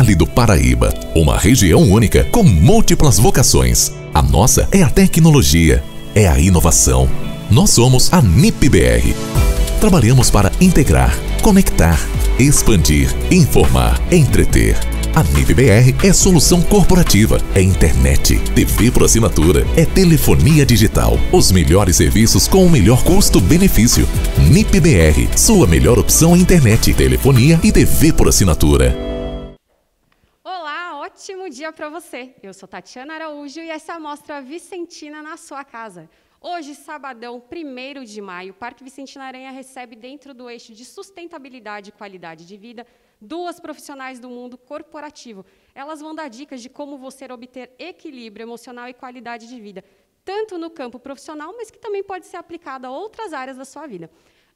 Vale do Paraíba, uma região única com múltiplas vocações. A nossa é a tecnologia, é a inovação. Nós somos a NIP-BR. Trabalhamos para integrar, conectar, expandir, informar, entreter. A NIP-BR é solução corporativa, é internet, TV por assinatura, é telefonia digital. Os melhores serviços com o melhor custo-benefício. NIP-BR, sua melhor opção em internet, telefonia e TV por assinatura. Olá, ótimo dia para você. Eu sou Tatiana Araújo e essa é a Mostra Vicentina na sua casa. Hoje, sabadão, 1º de maio, o Parque Vicentina Aranha recebe, dentro do eixo de sustentabilidade e qualidade de vida, 2 profissionais do mundo corporativo. Elas vão dar dicas de como você obter equilíbrio emocional e qualidade de vida, tanto no campo profissional, mas que também pode ser aplicado a outras áreas da sua vida.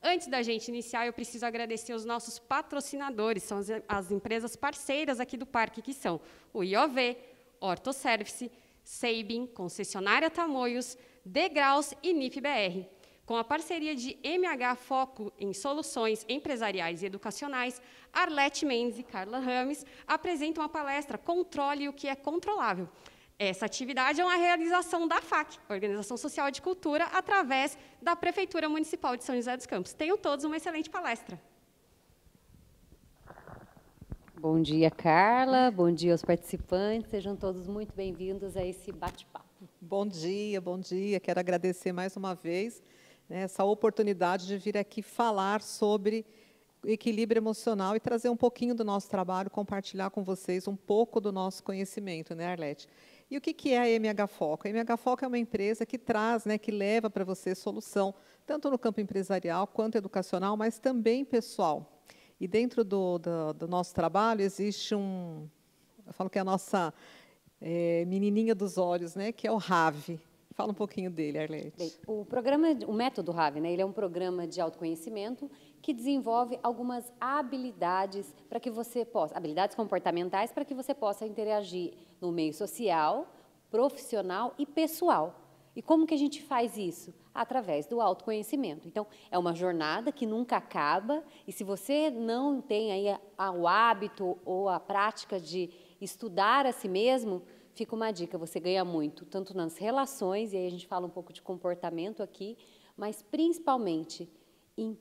Antes da gente iniciar, eu preciso agradecer os nossos patrocinadores, são as empresas parceiras aqui do parque, que são o IOV, Ortoservice, Seibin, Concessionária Tamoios, Degraus e NIP-BR. Com a parceria de MH Foco em Soluções Empresariais e Educacionais, Arlete Mendes e Carla Rames apresentam a palestra Controle o que é Controlável. Essa atividade é uma realização da FAC, Organização Social de Cultura, através da Prefeitura Municipal de São José dos Campos. Tenham todos uma excelente palestra. Bom dia, Carla. Bom dia aos participantes. Sejam todos muito bem-vindos a esse bate-papo. Bom dia. Quero agradecer mais uma vez essa oportunidade de vir aqui falar sobre equilíbrio emocional e trazer um pouquinho do nosso trabalho, compartilhar com vocês um pouco do nosso conhecimento, né, Arlete? E o que é a MH Foco? A MH Foco é uma empresa que traz, que leva para você solução, tanto no campo empresarial quanto educacional, mas também pessoal. E dentro do nosso trabalho existe eu falo que é a nossa menininha dos olhos, que é o RAV. Fala um pouquinho dele, Arlete. Bem, o método RAV, ele é um programa de autoconhecimento que desenvolve algumas habilidades para que você possa, habilidades comportamentais para que você possa interagir no meio social, profissional e pessoal. E como que a gente faz isso? Através do autoconhecimento. Então, é uma jornada que nunca acaba, e se você não tem aí o hábito ou a prática de estudar a si mesmo, fica uma dica, você ganha muito, tanto nas relações, e aí a gente fala um pouco de comportamento aqui, mas principalmente em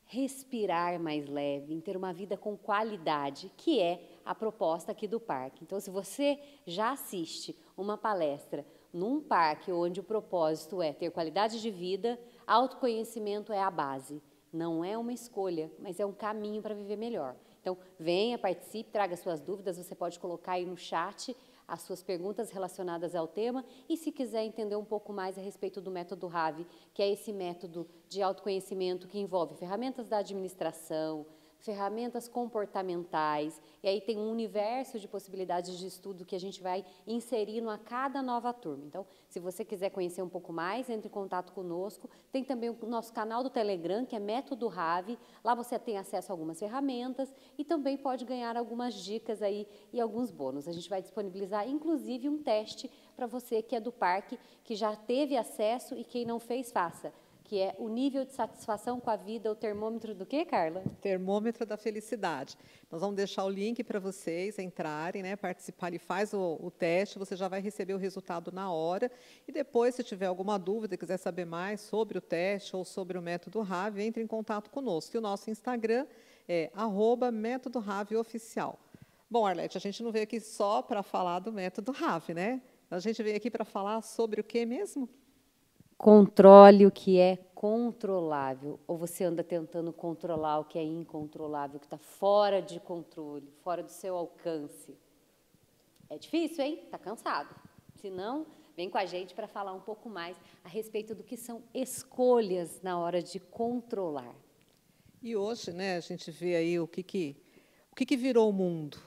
respirar mais leve, em ter uma vida com qualidade, que é a proposta aqui do parque. Então, se você já assiste uma palestra num parque onde o propósito é ter qualidade de vida, autoconhecimento é a base. Não é uma escolha, mas é um caminho para viver melhor. Então, venha, participe, traga suas dúvidas, você pode colocar aí no chat as suas perguntas relacionadas ao tema, e se quiser entender um pouco mais a respeito do método RAV, que é esse método de autoconhecimento que envolve ferramentas da administração, ferramentas comportamentais, e aí tem um universo de possibilidades de estudo que a gente vai inserindo a cada nova turma. Então, se você quiser conhecer um pouco mais, entre em contato conosco. Tem também o nosso canal do Telegram, que é Método RAV. Lá você tem acesso a algumas ferramentas e também pode ganhar algumas dicas aí e alguns bônus. A gente vai disponibilizar, inclusive, um teste para você que é do parque, que já teve acesso, e quem não fez, faça. Que é o nível de satisfação com a vida, o termômetro do quê, Carla? Termômetro da felicidade. Nós vamos deixar o link para vocês entrarem, participarem, faz o teste, você já vai receber o resultado na hora. E depois, se tiver alguma dúvida, quiser saber mais sobre o teste ou sobre o método RAV, entre em contato conosco. E o nosso Instagram é @métodoRAVoficial. Bom, Arlete, a gente não veio aqui só para falar do método RAV, né? A gente veio aqui para falar sobre o quê mesmo? Controle o que é controlável, ou você anda tentando controlar o que é incontrolável, que está fora de controle, fora do seu alcance. É difícil, hein? Está cansado. Se não, vem com a gente para falar um pouco mais a respeito do que são escolhas na hora de controlar. E hoje, a gente vê aí o que virou o mundo.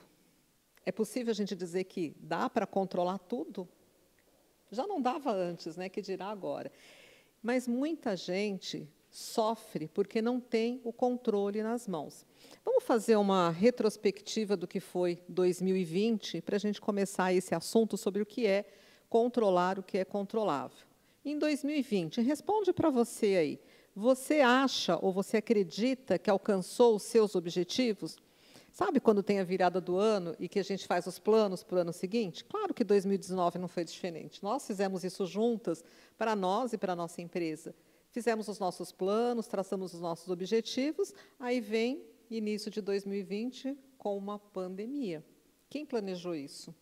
É possível a gente dizer que dá para controlar tudo? Já não dava antes, que dirá agora. Mas muita gente sofre porque não tem o controle nas mãos. Vamos fazer uma retrospectiva do que foi 2020 para a gente começar esse assunto sobre o que é controlar, o que é controlável. Em 2020, responde para você aí. Você acha ou você acredita que alcançou os seus objetivos? Sabe quando tem a virada do ano e que a gente faz os planos para o ano seguinte? Claro que 2019 não foi diferente. Nós fizemos isso juntas, para nós e para a nossa empresa. Fizemos os nossos planos, traçamos os nossos objetivos, aí vem início de 2020 com uma pandemia. Quem planejou isso?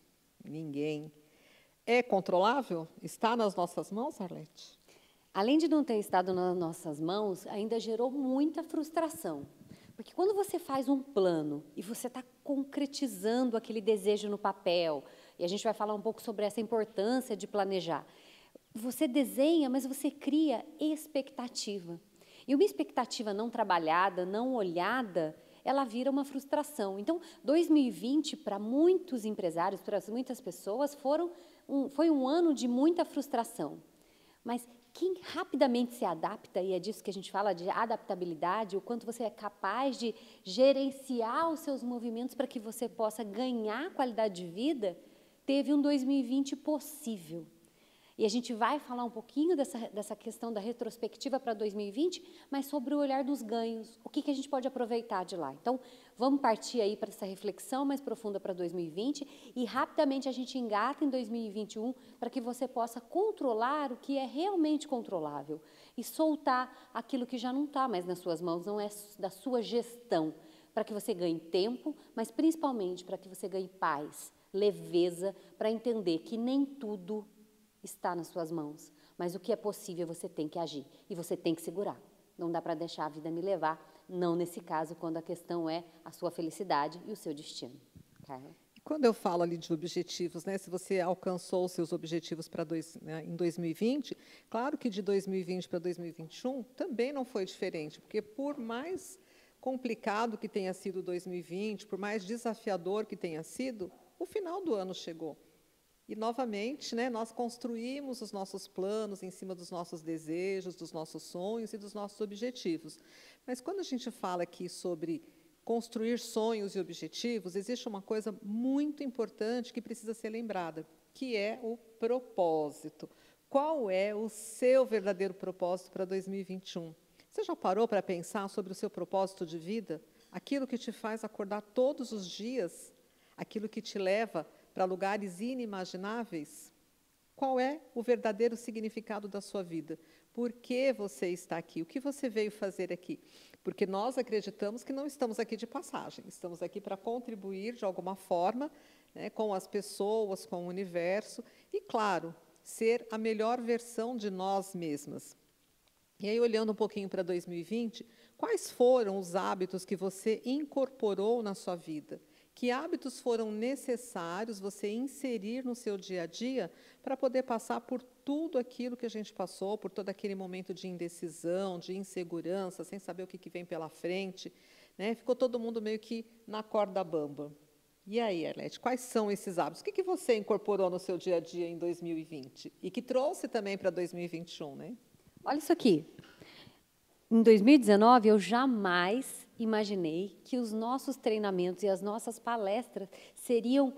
Ninguém. É controlável? Está nas nossas mãos, Arlete? Além de não ter estado nas nossas mãos, ainda gerou muita frustração. Porque quando você faz um plano e você está concretizando aquele desejo no papel, e a gente vai falar um pouco sobre essa importância de planejar, você desenha, mas você cria expectativa. E uma expectativa não trabalhada, não olhada, ela vira uma frustração. Então, 2020, para muitos empresários, para muitas pessoas, foi um ano de muita frustração. Mas quem rapidamente se adapta, e é disso que a gente fala de adaptabilidade, o quanto você é capaz de gerenciar os seus movimentos para que você possa ganhar qualidade de vida, teve um 2020 possível. E a gente vai falar um pouquinho dessa questão da retrospectiva para 2020, mas sobre o olhar dos ganhos, o que a gente pode aproveitar de lá. Então, vamos partir aí para essa reflexão mais profunda para 2020 e rapidamente a gente engata em 2021 para que você possa controlar o que é realmente controlável e soltar aquilo que já não está mais nas suas mãos, não é da sua gestão, para que você ganhe tempo, mas principalmente para que você ganhe paz, leveza, para entender que nem tudo está nas suas mãos, mas o que é possível você tem que agir e você tem que segurar. Não dá para deixar a vida me levar, não nesse caso, quando a questão é a sua felicidade e o seu destino. Carla? Quando eu falo ali de objetivos, né, se você alcançou os seus objetivos em 2020, claro que de 2020 para 2021 também não foi diferente, porque por mais complicado que tenha sido 2020, por mais desafiador que tenha sido, o final do ano chegou. E, novamente, né, nós construímos os nossos planos em cima dos nossos desejos, dos nossos sonhos e dos nossos objetivos. Mas, quando a gente fala aqui sobre construir sonhos e objetivos, existe uma coisa muito importante que precisa ser lembrada, que é o propósito. Qual é o seu verdadeiro propósito para 2021? Você já parou para pensar sobre o seu propósito de vida? Aquilo que te faz acordar todos os dias? Aquilo que te leva para lugares inimagináveis? Qual é o verdadeiro significado da sua vida? Por que você está aqui? O que você veio fazer aqui? Porque nós acreditamos que não estamos aqui de passagem, estamos aqui para contribuir de alguma forma, né, com as pessoas, com o universo e, claro, ser a melhor versão de nós mesmas. E aí, olhando um pouquinho para 2020, quais foram os hábitos que você incorporou na sua vida? Que hábitos foram necessários você inserir no seu dia a dia para poder passar por tudo aquilo que a gente passou, por todo aquele momento de indecisão, de insegurança, sem saber o que vem pela frente, né? Ficou todo mundo meio que na corda bamba. E aí, Arlete, quais são esses hábitos? O que você incorporou no seu dia a dia em 2020 e que trouxe também para 2021, né? Olha isso aqui. Em 2019, eu jamais imaginei que os nossos treinamentos e as nossas palestras seriam,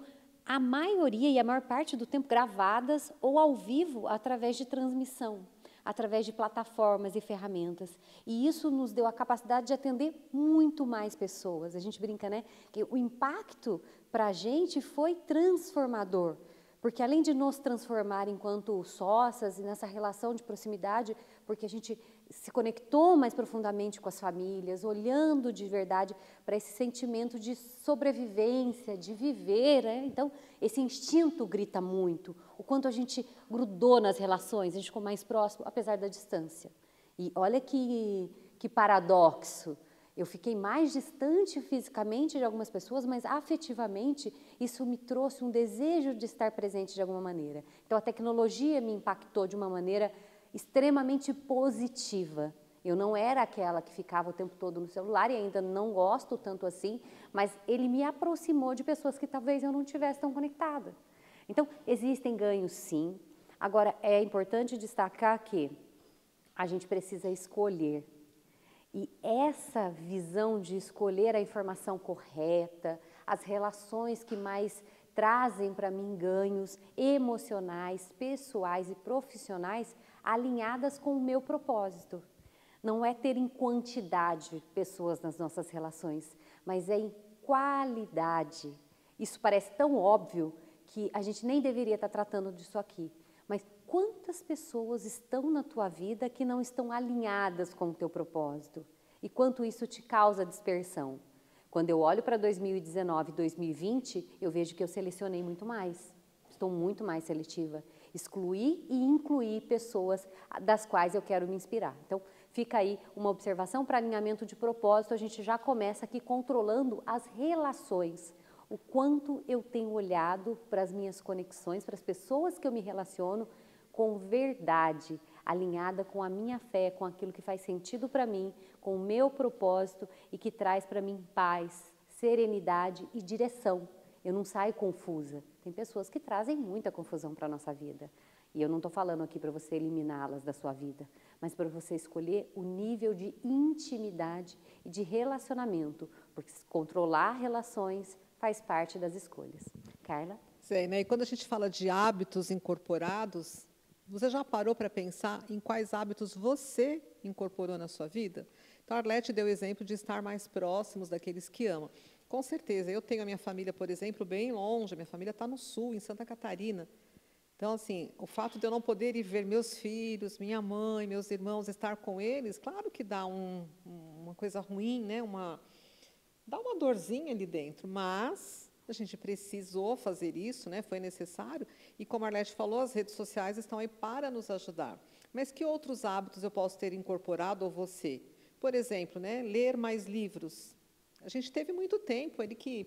a maioria e a maior parte do tempo, gravadas ou ao vivo através de transmissão, através de plataformas e ferramentas. E isso nos deu a capacidade de atender muito mais pessoas. A gente brinca, né? Que o impacto para a gente foi transformador. Porque além de nos transformar enquanto sócias e nessa relação de proximidade, porque a gente se conectou mais profundamente com as famílias, olhando de verdade para esse sentimento de sobrevivência, de viver, né? Então, esse instinto grita muito, o quanto a gente grudou nas relações, a gente ficou mais próximo, apesar da distância. E olha que paradoxo. Eu fiquei mais distante fisicamente de algumas pessoas, mas afetivamente isso me trouxe um desejo de estar presente de alguma maneira. Então, a tecnologia me impactou de uma maneira extremamente positiva. Eu não era aquela que ficava o tempo todo no celular e ainda não gosto tanto assim, mas ele me aproximou de pessoas que talvez eu não tivesse tão conectada. Então, existem ganhos sim. Agora, é importante destacar que a gente precisa escolher. E essa visão de escolher a informação correta, as relações que mais trazem para mim ganhos emocionais, pessoais e profissionais alinhadas com o meu propósito. Não é ter em quantidade pessoas nas nossas relações, mas é em qualidade. Isso parece tão óbvio que a gente nem deveria estar tratando disso aqui. Mas quantas pessoas estão na tua vida que não estão alinhadas com o teu propósito? E quanto isso te causa dispersão? Quando eu olho para 2019 e 2020, eu vejo que eu selecionei muito mais. Estou muito mais seletiva. Excluir e incluir pessoas das quais eu quero me inspirar. Então, fica aí uma observação para alinhamento de propósito. A gente já começa aqui controlando as relações. O quanto eu tenho olhado para as minhas conexões, para as pessoas que eu me relaciono com verdade, alinhada com a minha fé, com aquilo que faz sentido para mim, com o meu propósito e que traz para mim paz, serenidade e direção. Eu não saio confusa. Tem pessoas que trazem muita confusão para a nossa vida. E eu não estou falando aqui para você eliminá-las da sua vida, mas para você escolher o nível de intimidade e de relacionamento, porque controlar relações faz parte das escolhas. Carla? Sei, né? E quando a gente fala de hábitos incorporados, você já parou para pensar em quais hábitos você incorporou na sua vida? Então, a Arlete deu o exemplo de estar mais próximos daqueles que amam. Com certeza, eu tenho a minha família, por exemplo, bem longe, a minha família está no sul, em Santa Catarina. Então, assim, o fato de eu não poder ir ver meus filhos, minha mãe, meus irmãos, estar com eles, claro que dá uma coisa ruim, né? Dá uma dorzinha ali dentro, mas a gente precisou fazer isso, né? Foi necessário. E como a Arlete falou, as redes sociais estão aí para nos ajudar. Mas que outros hábitos eu posso ter incorporado ou você? Por exemplo, né? Ler mais livros. A gente teve muito tempo,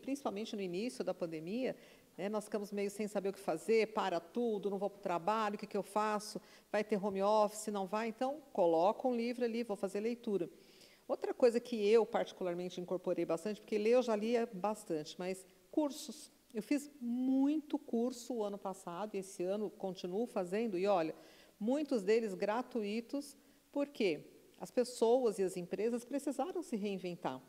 principalmente no início da pandemia, né, nós ficamos meio sem saber o que fazer, para tudo, não vou para o trabalho, o que eu faço? Vai ter home office, não vai? Então, coloca um livro ali, vou fazer leitura. Outra coisa que eu, particularmente, incorporei bastante, porque ler eu já lia bastante, mas cursos. Eu fiz muito curso o ano passado, e esse ano continuo fazendo, e olha, muitos deles gratuitos, porque as pessoas e as empresas precisaram se reinventar.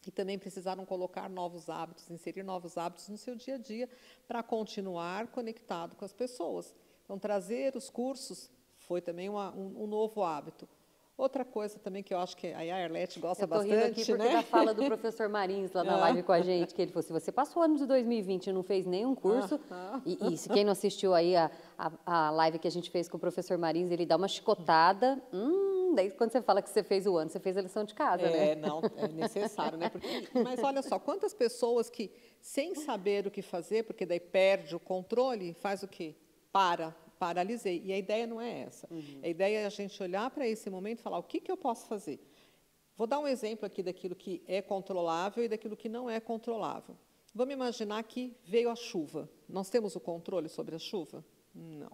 E também precisaram colocar novos hábitos, inserir novos hábitos no seu dia a dia para continuar conectado com as pessoas. Então, trazer os cursos foi também um novo hábito. Outra coisa também que eu acho que a Arlete gosta bastante, eu estou rindo aqui porque da fala do professor Marins lá na live com a gente, que ele falou, se você passou o ano de 2020 e não fez nenhum curso, e se quem não assistiu aí a live que a gente fez com o professor Marins, ele dá uma chicotada, daí quando você fala que você fez o ano, você fez a lição de casa, né? Não, é necessário, né? Mas olha só, quantas pessoas que, sem saber o que fazer, porque daí perde o controle, faz o quê? Paralisei. E a ideia não é essa. A ideia é a gente olhar para esse momento e falar, o que eu posso fazer? Vou dar um exemplo aqui daquilo que é controlável e daquilo que não é controlável. Vamos imaginar que veio a chuva. Nós temos o controle sobre a chuva? Não.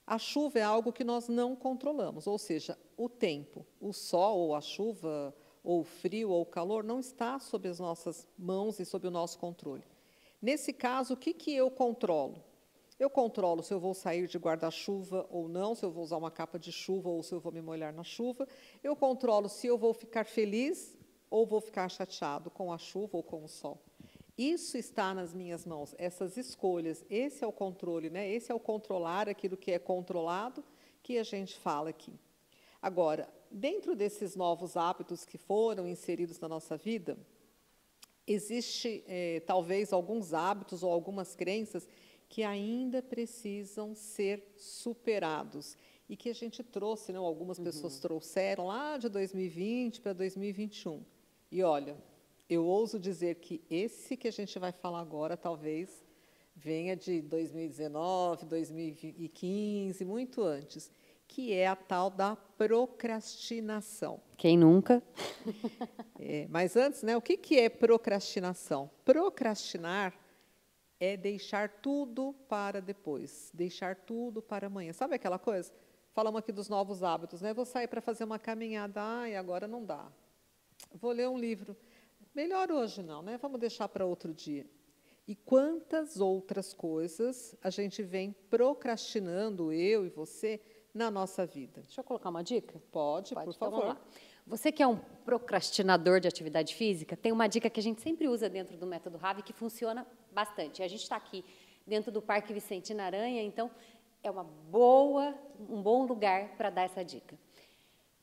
A chuva é algo que nós não controlamos, ou seja, o tempo, o sol, ou a chuva, ou o frio, ou o calor, não está sob as nossas mãos e sob o nosso controle. Nesse caso, o que eu controlo? Eu controlo se eu vou sair de guarda-chuva ou não, se eu vou usar uma capa de chuva ou se eu vou me molhar na chuva. Eu controlo se eu vou ficar feliz ou vou ficar chateado com a chuva ou com o sol. Isso está nas minhas mãos, essas escolhas, esse é o controle, né? Esse é o controlar aquilo que é controlado, que a gente fala aqui. Agora, dentro desses novos hábitos que foram inseridos na nossa vida, existe talvez alguns hábitos ou algumas crenças que ainda precisam ser superados e que a gente trouxe, né? Algumas pessoas trouxeram lá de 2020 para 2021. E olha, eu ouso dizer que esse que a gente vai falar agora talvez venha de 2019, 2015, muito antes, que é a tal da procrastinação. Quem nunca? Mas antes, né, o que é procrastinação? Procrastinar é deixar tudo para depois, deixar tudo para amanhã. Sabe aquela coisa? Falamos aqui dos novos hábitos, né? Vou sair para fazer uma caminhada, e agora não dá. Vou ler um livro. Melhor hoje não, né? Vamos deixar para outro dia. E quantas outras coisas a gente vem procrastinando, eu e você, na nossa vida? Deixa eu colocar uma dica? Pode, por então favor. vamos lá. Você que é um procrastinador de atividade física, tem uma dica que a gente sempre usa dentro do Método Ravi que funciona bastante. A gente está aqui dentro do Parque Vicentina Aranha, então é um bom lugar para dar essa dica.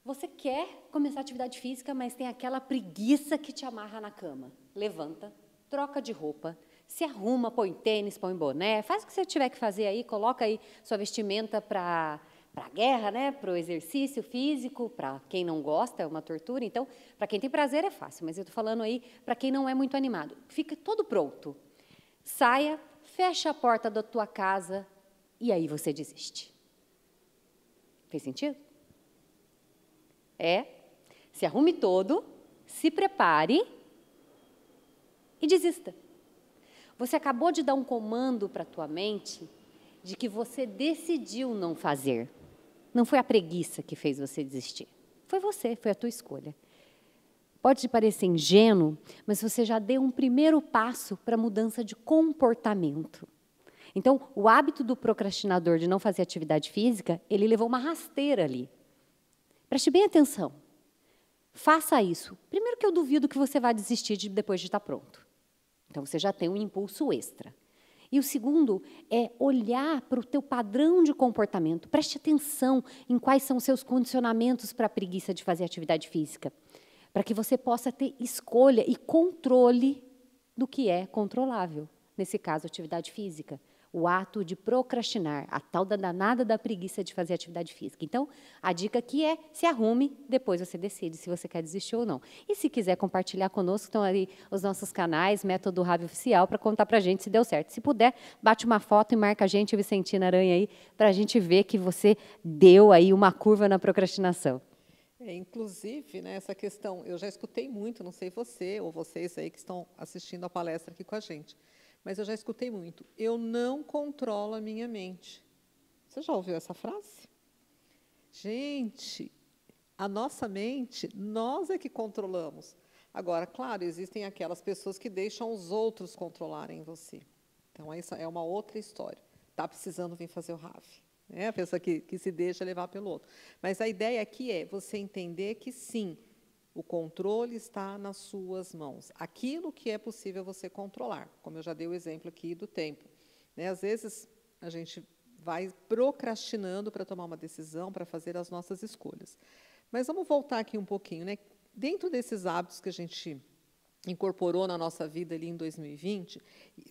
Você quer começar a atividade física, mas tem aquela preguiça que te amarra na cama. Levanta, troca de roupa, se arruma, põe tênis, põe boné, faz o que você tiver que fazer aí, coloca aí sua vestimenta para a guerra, né? Para o exercício físico, para quem não gosta, é uma tortura. Então, para quem tem prazer é fácil, mas eu estou falando aí para quem não é muito animado. Fica todo pronto. Saia, fecha a porta da tua casa e aí você desiste. Fez sentido? Se arrume todo, se prepare e desista. Você acabou de dar um comando para a tua mente de que você decidiu não fazer. Não foi a preguiça que fez você desistir. Foi você, foi a tua escolha. Pode parecer ingênuo, mas você já deu um primeiro passo para a mudança de comportamento. Então, o hábito do procrastinador de não fazer atividade física, ele levou uma rasteira ali. Preste bem atenção. Faça isso. Primeiro que eu duvido que você vá desistir depois de estar pronto. Então, você já tem um impulso extra. E o segundo é olhar para o teu padrão de comportamento. Preste atenção em quais são os seus condicionamentos para a preguiça de fazer atividade física. Para que você possa ter escolha e controle do que é controlável. Nesse caso, atividade física. O ato de procrastinar, a tal da danada da preguiça de fazer atividade física. Então, a dica aqui é, se arrume, depois você decide se você quer desistir ou não. E se quiser compartilhar conosco, estão ali os nossos canais, Método Ravi Oficial, para contar para a gente se deu certo. Se puder, bate uma foto e marca a gente, Vicentina Aranha, aí, para a gente ver que você deu aí uma curva na procrastinação. Inclusive, né, essa questão, eu já escutei muito, não sei você ou vocês aí que estão assistindo a palestra aqui com a gente, mas eu já escutei muito. Eu não controlo a minha mente. Você já ouviu essa frase? Gente, a nossa mente, nós é que controlamos. Agora, claro, existem aquelas pessoas que deixam os outros controlarem você. Então, essa é uma outra história. Está precisando vir fazer o RAV. A pessoa que se deixa levar pelo outro. Mas a ideia aqui é você entender que, sim, o controle está nas suas mãos. Aquilo que é possível você controlar, como eu já dei o exemplo aqui do tempo. Às vezes, a gente vai procrastinando para tomar uma decisão, para fazer as nossas escolhas. Mas vamos voltar aqui um pouquinho. Dentro desses hábitos que a gente incorporou na nossa vida ali em 2020,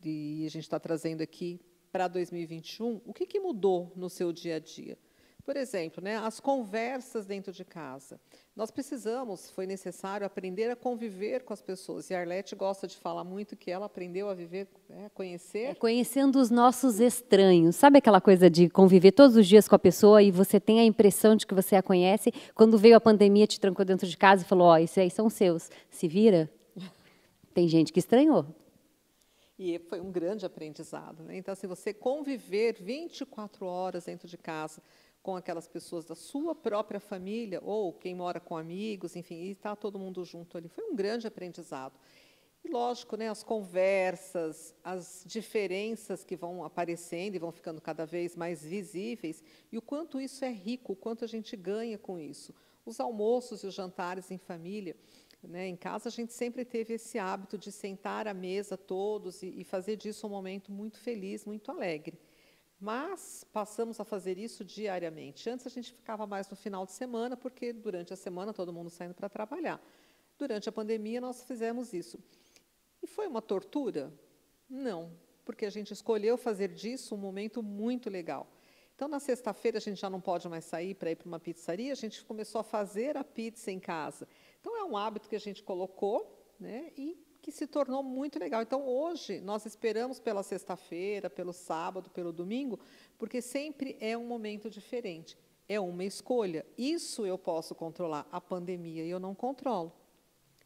e a gente está trazendo aqui para 2021, o que mudou no seu dia a dia? Por exemplo, as conversas dentro de casa. Nós precisamos, foi necessário aprender a conviver com as pessoas. E a Arlete gosta de falar muito que ela aprendeu a viver, conhecer. Conhecendo os nossos estranhos. Sabe aquela coisa de conviver todos os dias com a pessoa e você tem a impressão de que você a conhece? Quando veio a pandemia, te trancou dentro de casa e falou, esses aí são seus. Se vira. Tem gente que estranhou. E foi um grande aprendizado. Então, se você conviver 24 horas dentro de casa, com aquelas pessoas da sua própria família, ou quem mora com amigos, enfim, e está todo mundo junto ali. Foi um grande aprendizado. E, lógico, as conversas, as diferenças que vão aparecendo e vão ficando cada vez mais visíveis, e o quanto isso é rico, o quanto a gente ganha com isso. Os almoços e os jantares em família. Em casa, a gente sempre teve esse hábito de sentar à mesa todos e fazer disso um momento muito feliz, muito alegre. Mas passamos a fazer isso diariamente. Antes a gente ficava mais no final de semana, porque durante a semana todo mundo saindo para trabalhar. Durante a pandemia nós fizemos isso. E foi uma tortura? Não, porque a gente escolheu fazer disso um momento muito legal. Então, na sexta-feira a gente já não pode mais sair para ir para uma pizzaria, a gente começou a fazer a pizza em casa. Então, é um hábito que a gente colocou, e que se tornou muito legal. Então, hoje, nós esperamos pela sexta-feira, pelo sábado, pelo domingo, porque sempre é um momento diferente. É uma escolha. Isso eu posso controlar. A pandemia eu não controlo.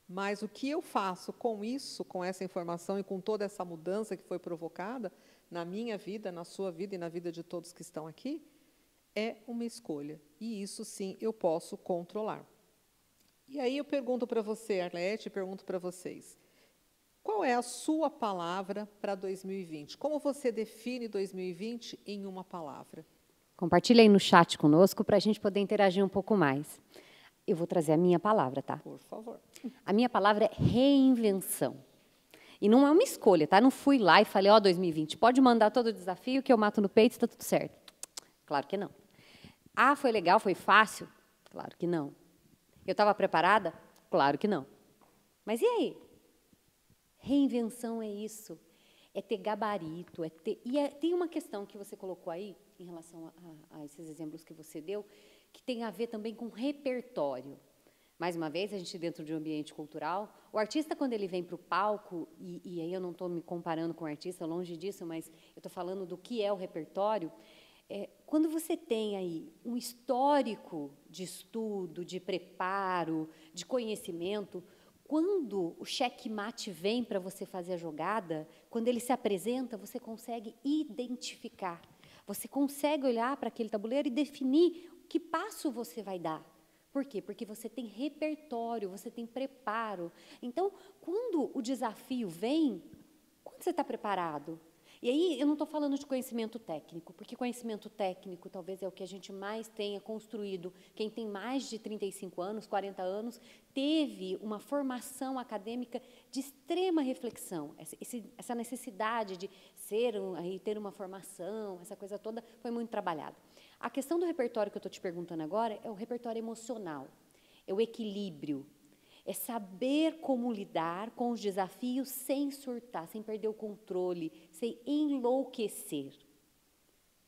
Mas o que eu faço com isso, com essa informação e com toda essa mudança que foi provocada na minha vida, na sua vida e na vida de todos que estão aqui, é uma escolha. E isso, sim, eu posso controlar. E aí eu pergunto para você, Arlete, pergunto para vocês. Qual é a sua palavra para 2020? Como você define 2020 em uma palavra? Compartilha aí no chat conosco para a gente poder interagir um pouco mais. Eu vou trazer a minha palavra, tá? Por favor. A minha palavra é reinvenção. E não é uma escolha, tá? Não fui lá e falei, 2020, pode mandar todo o desafio que eu mato no peito e está tudo certo. Claro que não. Foi legal, foi fácil? Claro que não. Eu estava preparada? Claro que não. Mas e aí? Reinvenção é isso, é ter gabarito, tem uma questão que você colocou aí, em relação a esses exemplos que você deu, que tem a ver também com repertório. Mais uma vez, a gente dentro de um ambiente cultural, o artista, quando ele vem para o palco, e aí eu não estou me comparando com o artista, longe disso, mas eu estou falando do que é o repertório, quando você tem aí um histórico de estudo, de preparo, de conhecimento, quando o checkmate vem para você fazer a jogada, quando ele se apresenta, você consegue identificar, você consegue olhar para aquele tabuleiro e definir que passo você vai dar. Por quê? Porque você tem repertório, você tem preparo. Então, quando o desafio vem, quando você está preparado? E aí, eu não estou falando de conhecimento técnico, porque conhecimento técnico talvez é o que a gente mais tenha construído. Quem tem mais de 35 anos, 40 anos, teve uma formação acadêmica de extrema reflexão. Essa necessidade de ter uma formação, essa coisa toda, foi muito trabalhada. A questão do repertório que eu estou te perguntando agora é o repertório emocional, é o equilíbrio, é saber como lidar com os desafios sem surtar, sem perder o controle, sem enlouquecer.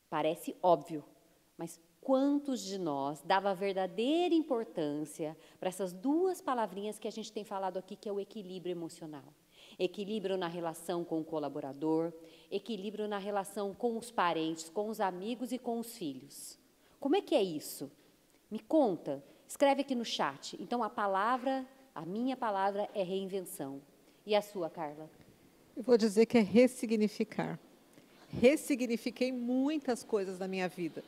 Parece óbvio, mas quantos de nós dava verdadeira importância para essas duas palavrinhas que a gente tem falado aqui, que é o equilíbrio emocional? Equilíbrio na relação com o colaborador, equilíbrio na relação com os parentes, com os amigos e com os filhos. Como é que é isso? Me conta, escreve aqui no chat. Então, a minha palavra é reinvenção. E a sua, Carla? Eu vou dizer que é ressignificar. Ressignifiquei muitas coisas na minha vida.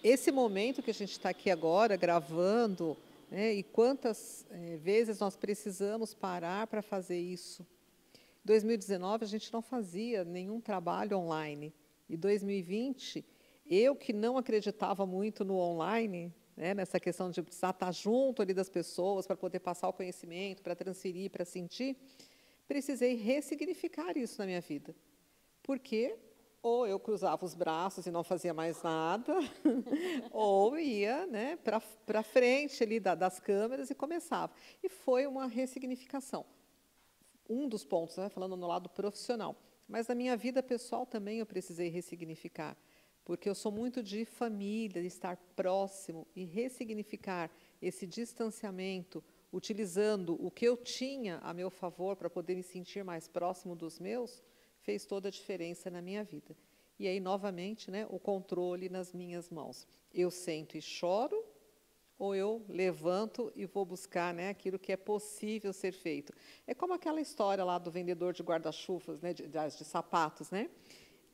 Esse momento que a gente está aqui agora, gravando, né, e quantas vezes nós precisamos parar para fazer isso. Em 2019, a gente não fazia nenhum trabalho online. Em 2020, eu que não acreditava muito no online, né, nessa questão de precisar estar junto ali das pessoas para poder passar o conhecimento, para transferir, para sentir, precisei ressignificar isso na minha vida. Porque ou eu cruzava os braços e não fazia mais nada, ou ia, né, para frente ali das câmeras e começava. E foi uma ressignificação. Um dos pontos, né, falando no lado profissional. Mas na minha vida pessoal também eu precisei ressignificar, porque eu sou muito de família, de estar próximo, e ressignificar esse distanciamento, utilizando o que eu tinha a meu favor para poder me sentir mais próximo dos meus, fez toda a diferença na minha vida. E aí, novamente, né, o controle nas minhas mãos. Eu sento e choro, ou eu levanto e vou buscar, né, aquilo que é possível ser feito. É como aquela história lá do vendedor de guarda-chuvas, né, de sapatos, né,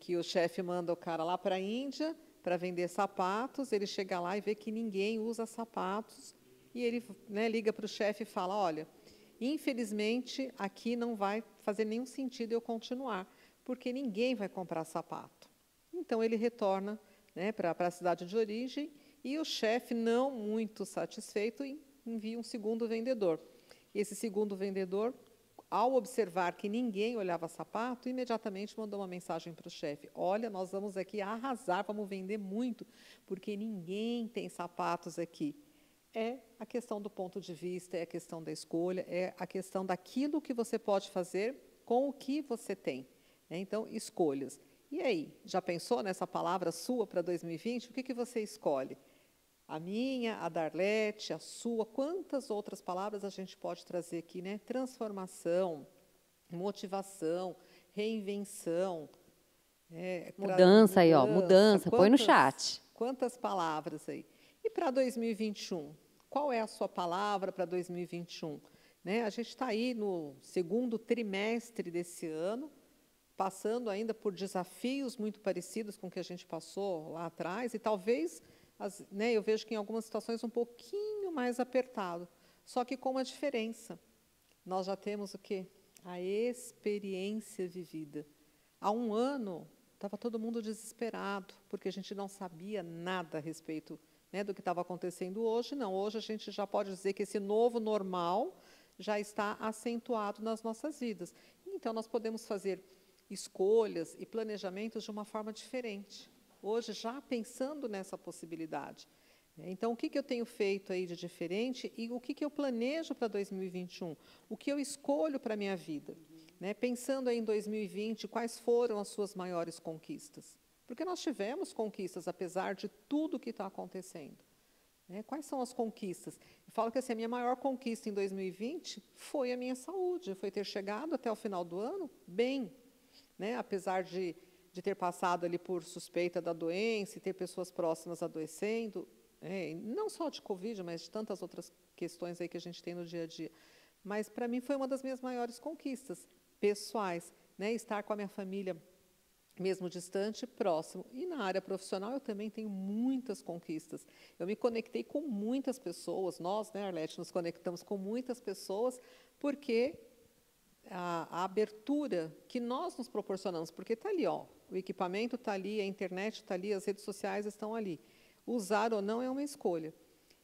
que o chefe manda o cara lá para a Índia para vender sapatos, ele chega lá e vê que ninguém usa sapatos, e ele, né, liga para o chefe e fala, olha, infelizmente, aqui não vai fazer nenhum sentido eu continuar, porque ninguém vai comprar sapato. Então, ele retorna, né, para a cidade de origem, e o chefe, não muito satisfeito, envia um segundo vendedor. Esse segundo vendedor, ao observar que ninguém olhava sapato, imediatamente mandou uma mensagem para o chefe. Olha, nós vamos aqui arrasar, vamos vender muito, porque ninguém tem sapatos aqui. É a questão do ponto de vista, é a questão da escolha, é a questão daquilo que você pode fazer com o que você tem. Então, escolhas. E aí, já pensou nessa palavra sua para 2020? O que você escolhe? A minha, a da Arlete, a sua, quantas outras palavras a gente pode trazer aqui, né? Transformação, motivação, reinvenção. Mudança aí, ó, mudança, põe no chat. Quantas palavras aí? E para 2021? Qual é a sua palavra para 2021? Né? A gente está aí no segundo trimestre desse ano, passando ainda por desafios muito parecidos com o que a gente passou lá atrás, e talvez, né, eu vejo que em algumas situações um pouquinho mais apertado, só que com uma diferença. Nós já temos o quê? A experiência vivida. Há um ano, estava todo mundo desesperado, porque a gente não sabia nada a respeito, né, do que estava acontecendo hoje. Não, hoje a gente já pode dizer que esse novo normal já está acentuado nas nossas vidas. Então, nós podemos fazer escolhas e planejamentos de uma forma diferente. Hoje, já pensando nessa possibilidade. Então, o que eu tenho feito aí de diferente e o que eu planejo para 2021? O que eu escolho para a minha vida? né? Pensando aí em 2020, quais foram as suas maiores conquistas? Porque nós tivemos conquistas, apesar de tudo que está acontecendo. Né? Quais são as conquistas? Eu falo que assim, a minha maior conquista em 2020 foi a minha saúde, foi ter chegado até o final do ano bem, né? Apesar de ter passado ali por suspeita da doença e ter pessoas próximas adoecendo, não só de Covid, mas de tantas outras questões aí que a gente tem no dia a dia. Mas, para mim, foi uma das minhas maiores conquistas pessoais, né? Estar com a minha família, mesmo distante, próximo. E na área profissional, eu também tenho muitas conquistas. Eu me conectei com muitas pessoas, nós, né, Arlete, nos conectamos com muitas pessoas, porque a abertura que nós nos proporcionamos, porque está ali, ó, o equipamento está ali, a internet está ali, as redes sociais estão ali. Usar ou não é uma escolha.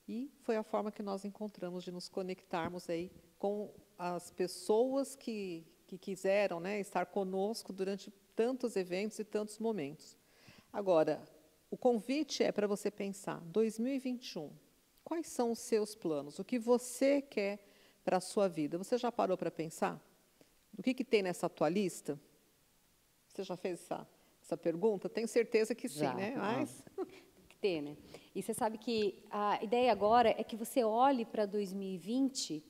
E foi a forma que nós encontramos de nos conectarmos aí com as pessoas que quiseram, né, estar conosco durante tantos eventos e tantos momentos. Agora, o convite é para você pensar, 2021, quais são os seus planos? O que você quer para a sua vida? Você já parou para pensar? O que tem nessa tua lista? Você já fez essa pergunta? Tenho certeza que sim, né? Mas... Tem que ter, né? E você sabe que a ideia agora é que você olhe para 2020,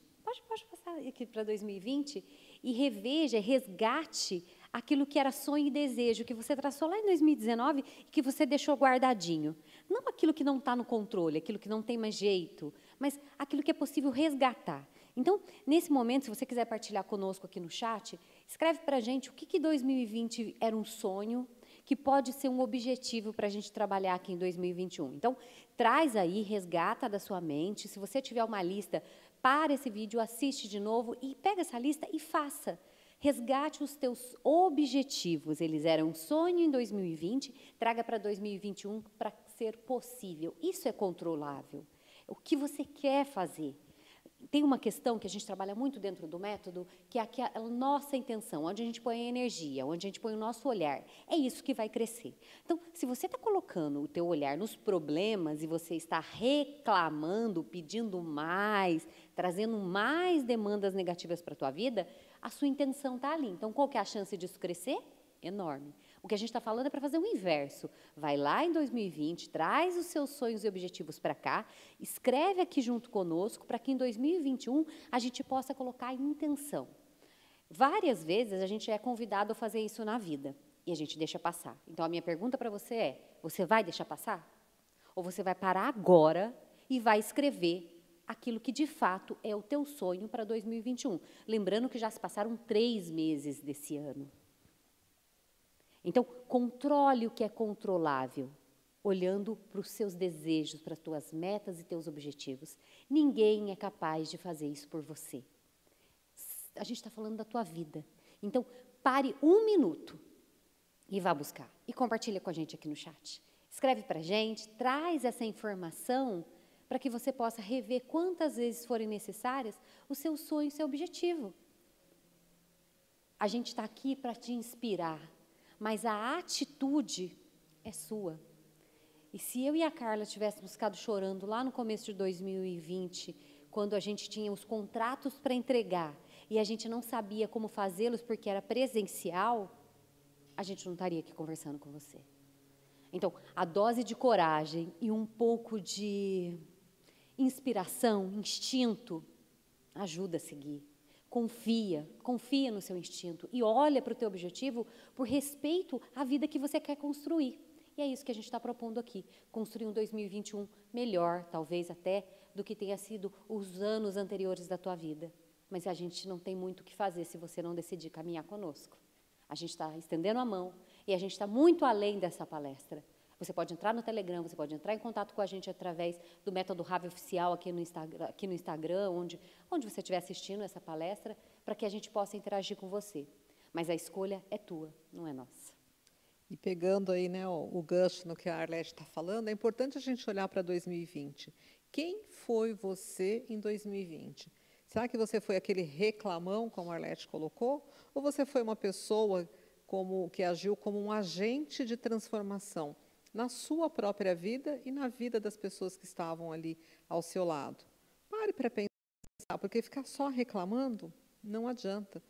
pode passar aqui para 2020, e reveja, resgate aquilo que era sonho e desejo, que você traçou lá em 2019 e que você deixou guardadinho. Não aquilo que não está no controle, aquilo que não tem mais jeito, mas aquilo que é possível resgatar. Então, nesse momento, se você quiser partilhar conosco aqui no chat, escreve para a gente o que 2020 era um sonho, que pode ser um objetivo para a gente trabalhar aqui em 2021. Então, traz aí, resgata da sua mente. Se você tiver uma lista, para esse vídeo, assiste de novo e pega essa lista e faça. Resgate os teus objetivos. Eles eram um sonho em 2020, traga para 2021 para ser possível. Isso é controlável. O que você quer fazer? Tem uma questão que a gente trabalha muito dentro do método, que é a nossa intenção, onde a gente põe a energia, onde a gente põe o nosso olhar. É isso que vai crescer. Então, se você está colocando o teu olhar nos problemas e você está reclamando, pedindo mais, trazendo mais demandas negativas para a tua vida, a sua intenção está ali. Então, qual que é a chance disso crescer? Enorme. O que a gente está falando é para fazer o inverso. Vai lá em 2020, traz os seus sonhos e objetivos para cá, escreve aqui junto conosco, para que em 2021 a gente possa colocar a intenção. Várias vezes a gente é convidado a fazer isso na vida, e a gente deixa passar. Então, a minha pergunta para você é, você vai deixar passar? Ou você vai parar agora e vai escrever aquilo que, de fato, é o teu sonho para 2021? Lembrando que já se passaram 3 meses desse ano. Então, controle o que é controlável, olhando para os seus desejos, para as tuas metas e teus objetivos. Ninguém é capaz de fazer isso por você. A gente está falando da tua vida. Então, pare 1 minuto e vá buscar. E compartilha com a gente aqui no chat. Escreve para a gente, traz essa informação para que você possa rever quantas vezes forem necessárias o seu sonho, o seu objetivo. A gente está aqui para te inspirar. Mas a atitude é sua. E se eu e a Carla tivéssemos ficado chorando lá no começo de 2020, quando a gente tinha os contratos para entregar e a gente não sabia como fazê-los porque era presencial, a gente não estaria aqui conversando com você. Então, a dose de coragem e um pouco de inspiração, instinto, ajuda a seguir. Confia no seu instinto e olha para o teu objetivo por respeito à vida que você quer construir. E é isso que a gente está propondo aqui, construir um 2021 melhor, talvez até, do que tenha sido os anos anteriores da tua vida. Mas a gente não tem muito o que fazer se você não decidir caminhar conosco. A gente está estendendo a mão e a gente está muito além dessa palestra. Você pode entrar no Telegram, você pode entrar em contato com a gente através do Método Ravi Oficial aqui no Instagram, onde você estiver assistindo essa palestra, para que a gente possa interagir com você. Mas a escolha é tua, não é nossa. E pegando aí, né, o gancho no que a Arlete está falando, é importante a gente olhar para 2020. Quem foi você em 2020? Será que você foi aquele reclamão, como a Arlete colocou? Ou você foi uma pessoa que agiu como um agente de transformação na sua própria vida e na vida das pessoas que estavam ali ao seu lado? Pare para pensar, porque ficar só reclamando não adianta.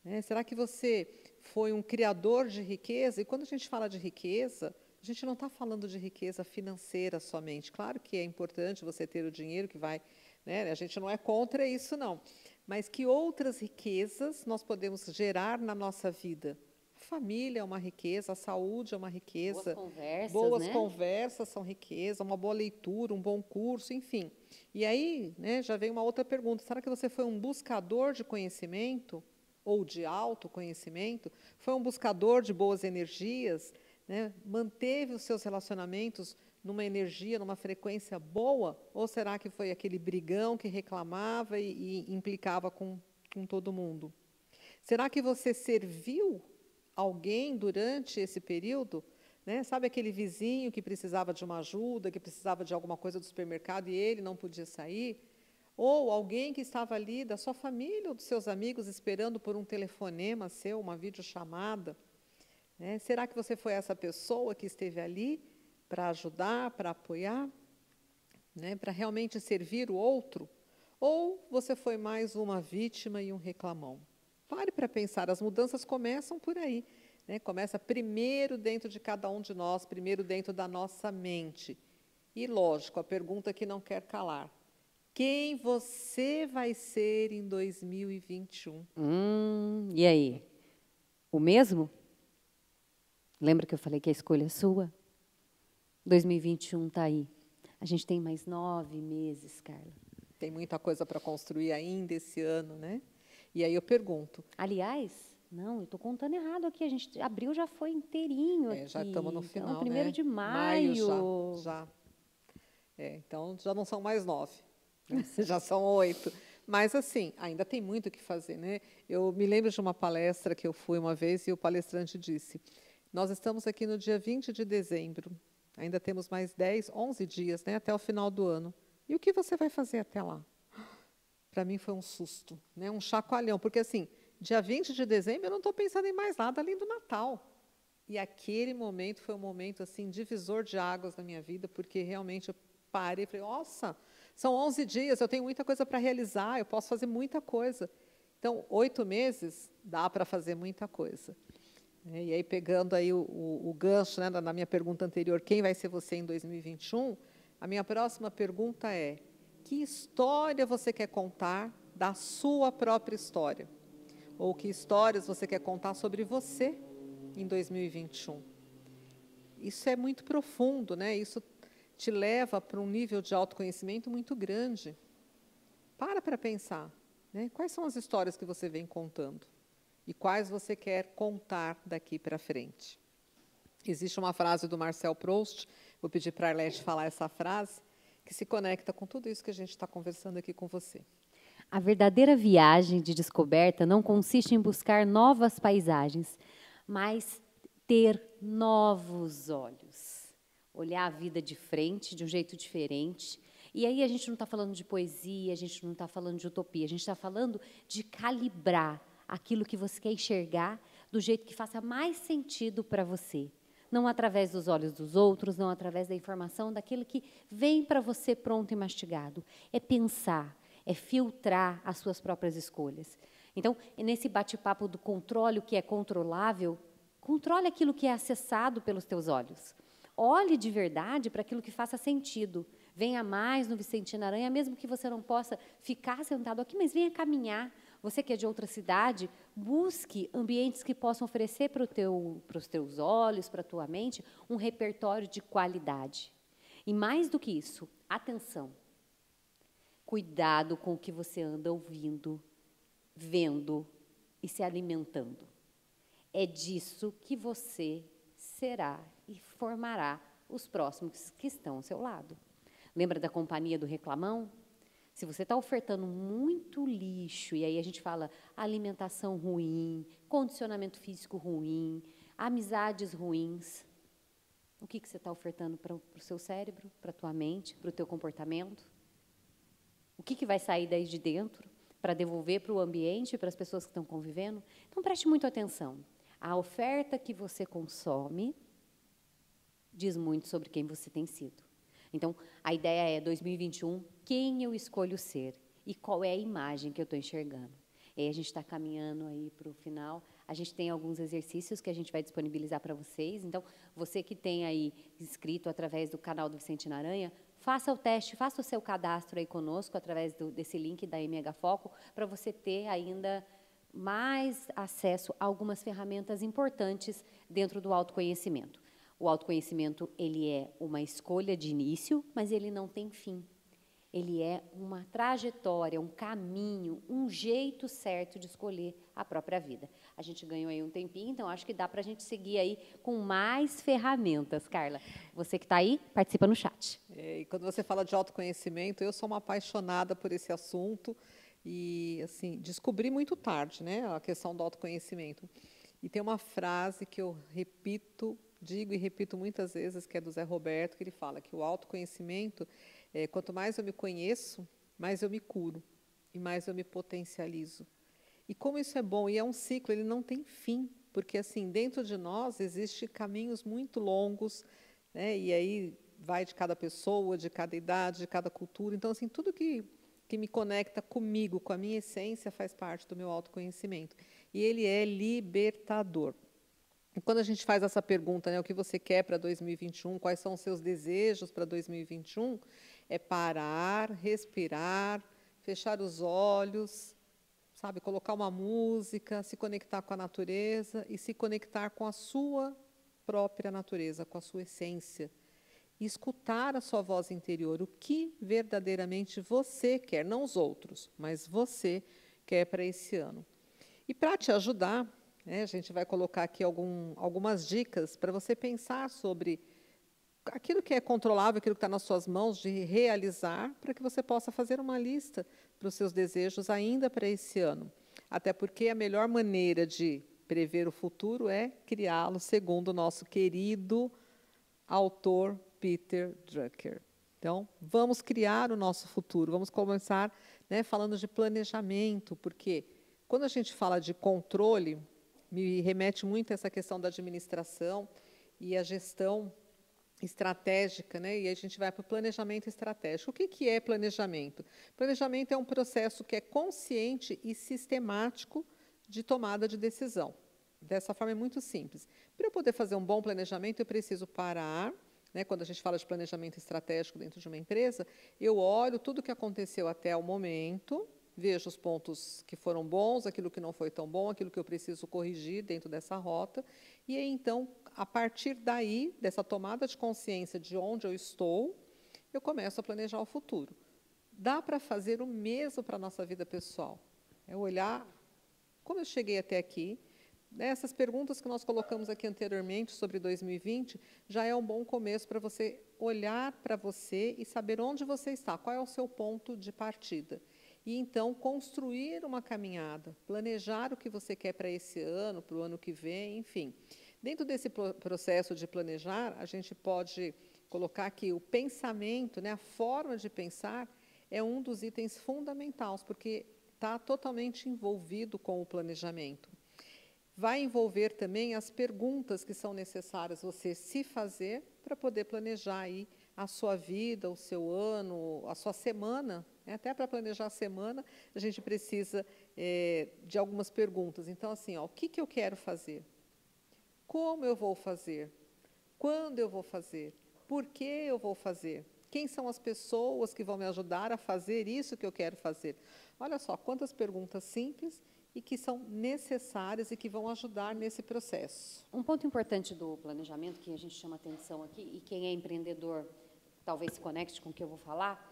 Né? Será que você foi um criador de riqueza? E quando a gente fala de riqueza, a gente não está falando de riqueza financeira somente. Claro que é importante você ter o dinheiro que vai, né? A gente não é contra isso, não. Mas que outras riquezas nós podemos gerar na nossa vida? A família é uma riqueza, a saúde é uma riqueza. Boas conversas, Boas né? conversas são riqueza, uma boa leitura, um bom curso, enfim. E aí, né, já vem uma outra pergunta. Será que você foi um buscador de conhecimento ou de autoconhecimento? Foi um buscador de boas energias? Né? Manteve os seus relacionamentos numa energia, numa frequência boa? Ou será que foi aquele brigão que reclamava e implicava com todo mundo? Será que você serviu alguém durante esse período? Né? Sabe aquele vizinho que precisava de uma ajuda, que precisava de alguma coisa do supermercado e ele não podia sair? Ou alguém que estava ali da sua família ou dos seus amigos esperando por um telefonema seu, uma videochamada? Né? Será que você foi essa pessoa que esteve ali para ajudar, para apoiar, né? Para realmente servir o outro? Ou você foi mais uma vítima e um reclamão? Pare para pensar, as mudanças começam por aí. Né? Começa primeiro dentro de cada um de nós, primeiro dentro da nossa mente. E, lógico, a pergunta que não quer calar. Quem você vai ser em 2021? E aí? O mesmo? Lembra que eu falei que a escolha é sua? 2021 está aí. A gente tem mais 9 meses, Carla. Tem muita coisa para construir ainda esse ano, né? E aí eu pergunto. Aliás, não, eu estou contando errado aqui. A gente, abril já foi inteirinho aqui. Já estamos no final, então, 1º né? de maio. Já. Então, já não são mais 9. Né? Já são 8. Mas, assim, ainda tem muito o que fazer, né? Eu me lembro de uma palestra que eu fui uma vez e o palestrante disse, nós estamos aqui no dia 20 de dezembro, ainda temos mais 10, 11 dias, né, até o final do ano. E o que você vai fazer até lá? Para mim foi um susto, né, um chacoalhão, porque, assim, dia 20 de dezembro eu não estou pensando em mais nada além do Natal. E aquele momento foi um momento, assim, divisor de águas na minha vida, porque realmente eu parei e falei, nossa, são 11 dias, eu tenho muita coisa para realizar, eu posso fazer muita coisa. Então, 8 meses dá para fazer muita coisa. E aí, pegando aí o gancho, né, na minha pergunta anterior, quem vai ser você em 2021? A minha próxima pergunta é, que história você quer contar da sua própria história? Ou que histórias você quer contar sobre você em 2021? Isso é muito profundo, né? Isso te leva para um nível de autoconhecimento muito grande. Para pensar, né? Quais são as histórias que você vem contando? E quais você quer contar daqui para frente? Existe uma frase do Marcel Proust, vou pedir para a Arlete falar essa frase, que se conecta com tudo isso que a gente está conversando aqui com você. A verdadeira viagem de descoberta não consiste em buscar novas paisagens, mas ter novos olhos. Olhar a vida de frente, de um jeito diferente. E aí a gente não está falando de poesia, a gente não está falando de utopia, a gente está falando de calibrar aquilo que você quer enxergar do jeito que faça mais sentido para você. Não através dos olhos dos outros, não através da informação, daquilo que vem para você pronto e mastigado. É pensar, é filtrar as suas próprias escolhas. Então, nesse bate-papo do controle, o que é controlável, controle aquilo que é acessado pelos teus olhos. Olhe de verdade para aquilo que faça sentido. Venha mais no Vicentina Aranha, mesmo que você não possa ficar sentado aqui, mas venha caminhar. Você que é de outra cidade, busque ambientes que possam oferecer para os teus olhos, para a tua mente, um repertório de qualidade. E mais do que isso, atenção. Cuidado com o que você anda ouvindo, vendo e se alimentando. É disso que você será e formará os próximos que estão ao seu lado. Lembra da companhia do reclamão? Se você está ofertando muito lixo, e aí a gente fala alimentação ruim, condicionamento físico ruim, amizades ruins, o que você está ofertando para o seu cérebro, para a tua mente, para o teu comportamento? O que vai sair daí de dentro para devolver para o ambiente, para as pessoas que estão convivendo? Então, preste muito atenção. A oferta que você consome diz muito sobre quem você tem sido. Então, a ideia é, 2021, quem eu escolho ser e qual é a imagem que eu estou enxergando. A gente está caminhando aí para o final. A gente tem alguns exercícios que a gente vai disponibilizar para vocês. Então, você que tem aí inscrito através do canal do Vicentino Aranha, faça o teste, faça o seu cadastro aí conosco através desse link da MH Foco, para você ter ainda mais acesso a algumas ferramentas importantes dentro do autoconhecimento. O autoconhecimento, ele é uma escolha de início, mas ele não tem fim. Ele é uma trajetória, um caminho, um jeito certo de escolher a própria vida. A gente ganhou aí um tempinho, então acho que dá para a gente seguir aí com mais ferramentas, Carla. Você que está aí, participa no chat. E quando você fala de autoconhecimento, eu sou uma apaixonada por esse assunto e, assim, descobri muito tarde, né, a questão do autoconhecimento. E tem uma frase que eu digo e repito muitas vezes, que é do Zé Roberto, que ele fala que o autoconhecimento, quanto mais eu me conheço, mais eu me curo e mais eu me potencializo. E como isso é bom, e é um ciclo, ele não tem fim, porque assim, dentro de nós existem caminhos muito longos, né, e aí vai de cada pessoa, de cada idade, de cada cultura. Então, assim, tudo que me conecta comigo, com a minha essência, faz parte do meu autoconhecimento. E ele é libertador. E quando a gente faz essa pergunta, né, o que você quer para 2021, quais são os seus desejos para 2021, é parar, respirar, fechar os olhos, sabe, colocar uma música, se conectar com a natureza e se conectar com a sua própria natureza, com a sua essência. E escutar a sua voz interior, o que verdadeiramente você quer, não os outros, mas você quer para esse ano. E para te ajudar, a gente vai colocar aqui algumas dicas para você pensar sobre aquilo que é controlável, aquilo que está nas suas mãos de realizar, para que você possa fazer uma lista para os seus desejos ainda para esse ano. Até porque a melhor maneira de prever o futuro é criá-lo, segundo o nosso querido autor Peter Drucker. Então, vamos criar o nosso futuro, vamos começar, né, falando de planejamento, porque quando a gente fala de controle, me remete muito a essa questão da administração e a gestão estratégica, né? E a gente vai para o planejamento estratégico. O que é planejamento? Planejamento é um processo que é consciente e sistemático de tomada de decisão. Dessa forma é muito simples. Para eu poder fazer um bom planejamento, eu preciso parar, né? Quando a gente fala de planejamento estratégico dentro de uma empresa, eu olho tudo o que aconteceu até o momento, vejo os pontos que foram bons, aquilo que não foi tão bom, aquilo que eu preciso corrigir dentro dessa rota. E aí, então, a partir daí, dessa tomada de consciência de onde eu estou, eu começo a planejar o futuro. Dá para fazer o mesmo para a nossa vida pessoal. É olhar como eu cheguei até aqui. Essas perguntas que nós colocamos aqui anteriormente sobre 2020, já é um bom começo para você olhar para você e saber onde você está, qual é o seu ponto de partida. E, então, construir uma caminhada, planejar o que você quer para esse ano, para o ano que vem, enfim. Dentro desse processo de planejar, a gente pode colocar que o pensamento, né, a forma de pensar, é um dos itens fundamentais, porque está totalmente envolvido com o planejamento. Vai envolver também as perguntas que são necessárias você se fazer para poder planejar aí a sua vida, o seu ano, a sua semana. Até para planejar a semana, a gente precisa de algumas perguntas. Então, assim, o que eu quero fazer? Como eu vou fazer? Quando eu vou fazer? Por que eu vou fazer? Quem são as pessoas que vão me ajudar a fazer isso que eu quero fazer? Olha só, quantas perguntas simples e que são necessárias e que vão ajudar nesse processo. Um ponto importante do planejamento, que a gente chama atenção aqui, e quem é empreendedor talvez se conecte com o que eu vou falar,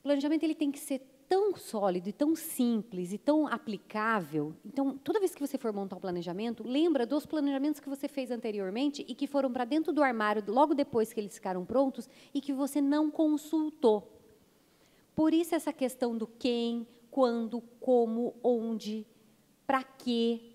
o planejamento ele tem que ser tão sólido e tão simples e tão aplicável. Então, toda vez que você for montar um planejamento, lembra dos planejamentos que você fez anteriormente e que foram para dentro do armário logo depois que eles ficaram prontos e que você não consultou. Por isso essa questão do quem, quando, como, onde, para quê.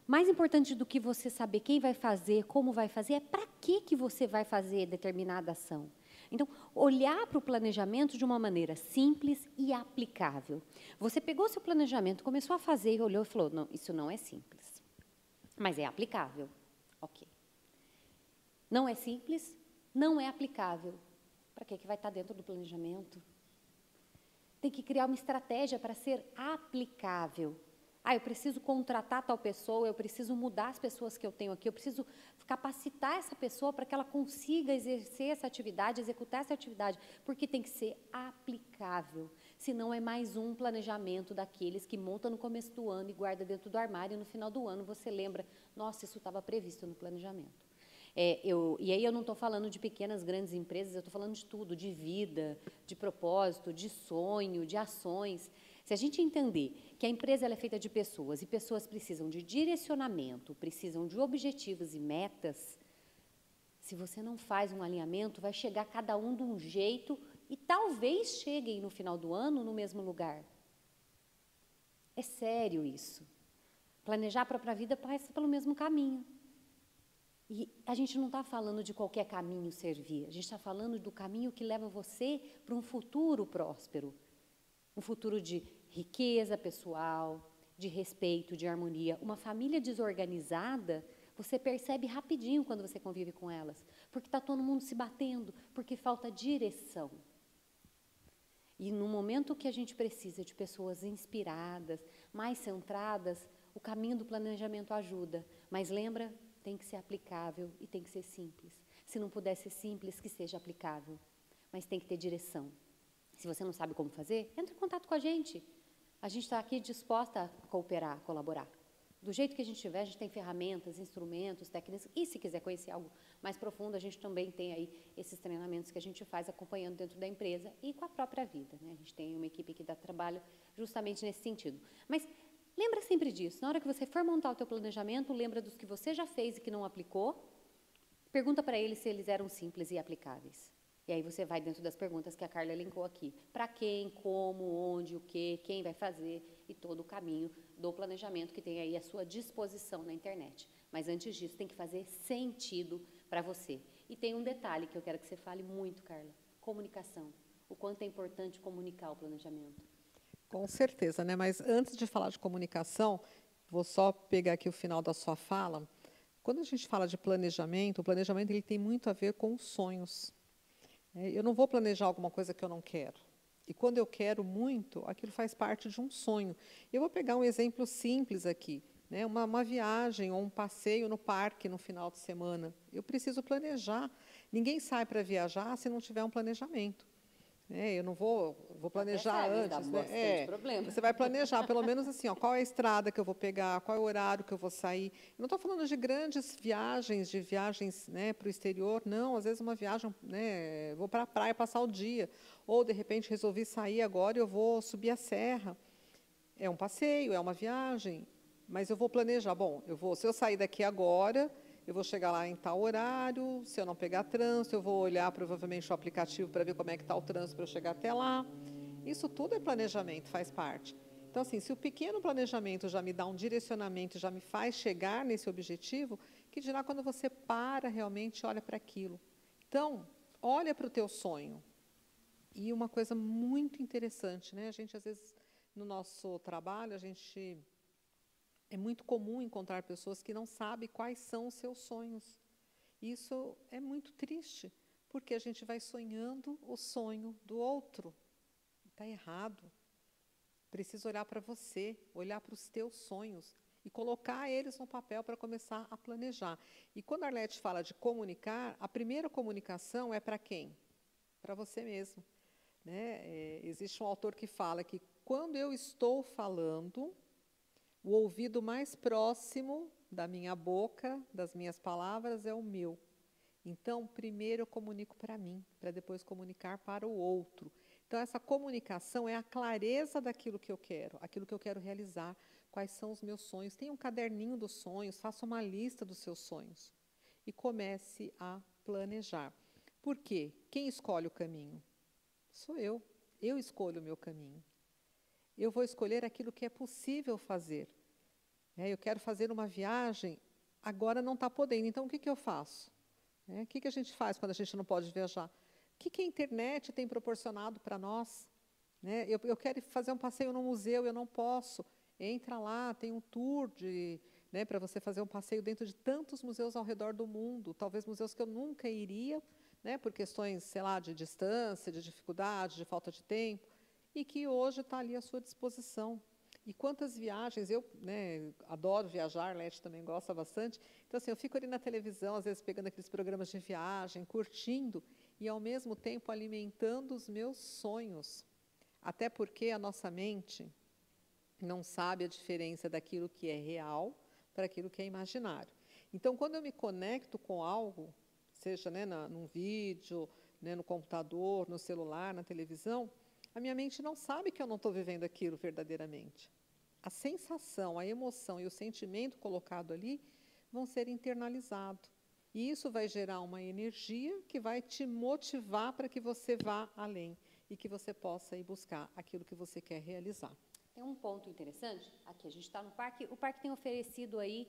Mais importante do que você saber quem vai fazer, como vai fazer, é para que você vai fazer determinada ação. Então, olhar para o planejamento de uma maneira simples e aplicável. Você pegou seu planejamento, começou a fazer, olhou e falou, não, isso não é simples, mas é aplicável. Ok. Não é simples, não é aplicável. Para que vai estar dentro do planejamento? Tem que criar uma estratégia para ser aplicável. Ah, eu preciso contratar tal pessoa, eu preciso mudar as pessoas que eu tenho aqui, eu preciso capacitar essa pessoa para que ela consiga exercer essa atividade, executar essa atividade, porque tem que ser aplicável. Senão é mais um planejamento daqueles que monta no começo do ano e guarda dentro do armário, e no final do ano você lembra, nossa, isso estava previsto no planejamento. E aí eu não estou falando de pequenas, grandes empresas, eu estou falando de tudo, de vida, de propósito, de sonho, de ações. Se a gente entender que a empresa ela é feita de pessoas, e pessoas precisam de direcionamento, precisam de objetivos e metas, se você não faz um alinhamento, vai chegar cada um de um jeito e talvez cheguem no final do ano no mesmo lugar. É sério isso. Planejar a própria vida passa pelo mesmo caminho. E a gente não está falando de qualquer caminho servir, a gente está falando do caminho que leva você para um futuro próspero. Um futuro de riqueza pessoal, de respeito, de harmonia. Uma família desorganizada, você percebe rapidinho quando você convive com elas, porque está todo mundo se batendo, porque falta direção. E no momento que a gente precisa de pessoas inspiradas, mais centradas, o caminho do planejamento ajuda. Mas lembra, tem que ser aplicável e tem que ser simples. Se não puder ser simples, que seja aplicável, mas tem que ter direção. Se você não sabe como fazer, entre em contato com a gente. A gente está aqui disposta a cooperar, a colaborar. Do jeito que a gente tiver, a gente tem ferramentas, instrumentos, técnicas. E se quiser conhecer algo mais profundo, a gente também tem aí esses treinamentos que a gente faz acompanhando dentro da empresa e com a própria vida, né? A gente tem uma equipe que dá trabalho justamente nesse sentido. Mas lembra sempre disso. Na hora que você for montar o teu planejamento, lembra dos que você já fez e que não aplicou. Pergunta para eles se eles eram simples e aplicáveis. E aí você vai dentro das perguntas que a Carla elencou aqui. Para quem, como, onde, o que, quem vai fazer e todo o caminho do planejamento que tem aí à sua disposição na internet. Mas antes disso, tem que fazer sentido para você. E tem um detalhe que eu quero que você fale muito, Carla. Comunicação. O quanto é importante comunicar o planejamento. Com certeza, né? Mas antes de falar de comunicação, vou só pegar aqui o final da sua fala. Quando a gente fala de planejamento, o planejamento ele tem muito a ver com os sonhos. Eu não vou planejar alguma coisa que eu não quero. E quando eu quero muito, aquilo faz parte de um sonho. Eu vou pegar um exemplo simples aqui, né? Uma viagem ou um passeio no parque no final de semana. Eu preciso planejar. Ninguém sai para viajar se não tiver um planejamento. Eu não vou planejar antes. Dá bastante problema. Você vai planejar, pelo menos assim, ó, qual é a estrada que eu vou pegar, qual é o horário que eu vou sair. Eu não estou falando de grandes viagens, né, para o exterior, não. Às vezes uma viagem, né, vou para a praia passar o dia, ou de repente resolvi sair agora e eu vou subir a serra. É um passeio, é uma viagem, mas eu vou planejar. Bom, se eu sair daqui agora, eu vou chegar lá em tal horário, se eu não pegar trânsito, eu vou olhar provavelmente o aplicativo para ver como é que está o trânsito para eu chegar até lá. Isso tudo é planejamento, faz parte. Então, assim, se o pequeno planejamento já me dá um direcionamento, já me faz chegar nesse objetivo, que dirá quando você para realmente e olha para aquilo. Então, olha para o teu sonho. E uma coisa muito interessante, né? A gente, às vezes, no nosso trabalho, é muito comum encontrar pessoas que não sabem quais são os seus sonhos. Isso é muito triste, porque a gente vai sonhando o sonho do outro. Está errado. Precisa olhar para você, olhar para os teus sonhos e colocar eles no papel para começar a planejar. E quando a Arlete fala de comunicar, a primeira comunicação é para quem? Para você mesmo. Né? Existe um autor que fala que quando eu estou falando, o ouvido mais próximo da minha boca, das minhas palavras, é o meu. Então, primeiro eu comunico para mim, para depois comunicar para o outro. Então, essa comunicação é a clareza daquilo que eu quero, aquilo que eu quero realizar, quais são os meus sonhos. Tenha um caderninho dos sonhos, faça uma lista dos seus sonhos e comece a planejar. Por quê? Quem escolhe o caminho? Sou eu. Eu escolho o meu caminho. Eu vou escolher aquilo que é possível fazer. Eu quero fazer uma viagem, agora não está podendo, então o que eu faço? O que a gente faz quando a gente não pode viajar? O que a internet tem proporcionado para nós? Eu quero fazer um passeio no museu, eu não posso. Entra lá, tem um tour para você fazer um passeio dentro de tantos museus ao redor do mundo, talvez museus que eu nunca iria, por questões, sei lá, de distância, de dificuldade, de falta de tempo, e que hoje está ali à sua disposição. E quantas viagens, eu, né, adoro viajar, Leti também gosta bastante, então assim, eu fico ali na televisão, às vezes pegando aqueles programas de viagem, curtindo, e ao mesmo tempo alimentando os meus sonhos. Até porque a nossa mente não sabe a diferença daquilo que é real para aquilo que é imaginário. Então, quando eu me conecto com algo, seja, né, num vídeo, né, no computador, no celular, na televisão, a minha mente não sabe que eu não estou vivendo aquilo verdadeiramente. A sensação, a emoção e o sentimento colocado ali vão ser internalizados. E isso vai gerar uma energia que vai te motivar para que você vá além e que você possa ir buscar aquilo que você quer realizar. Tem um ponto interessante, aqui a gente está no parque, o parque tem oferecido aí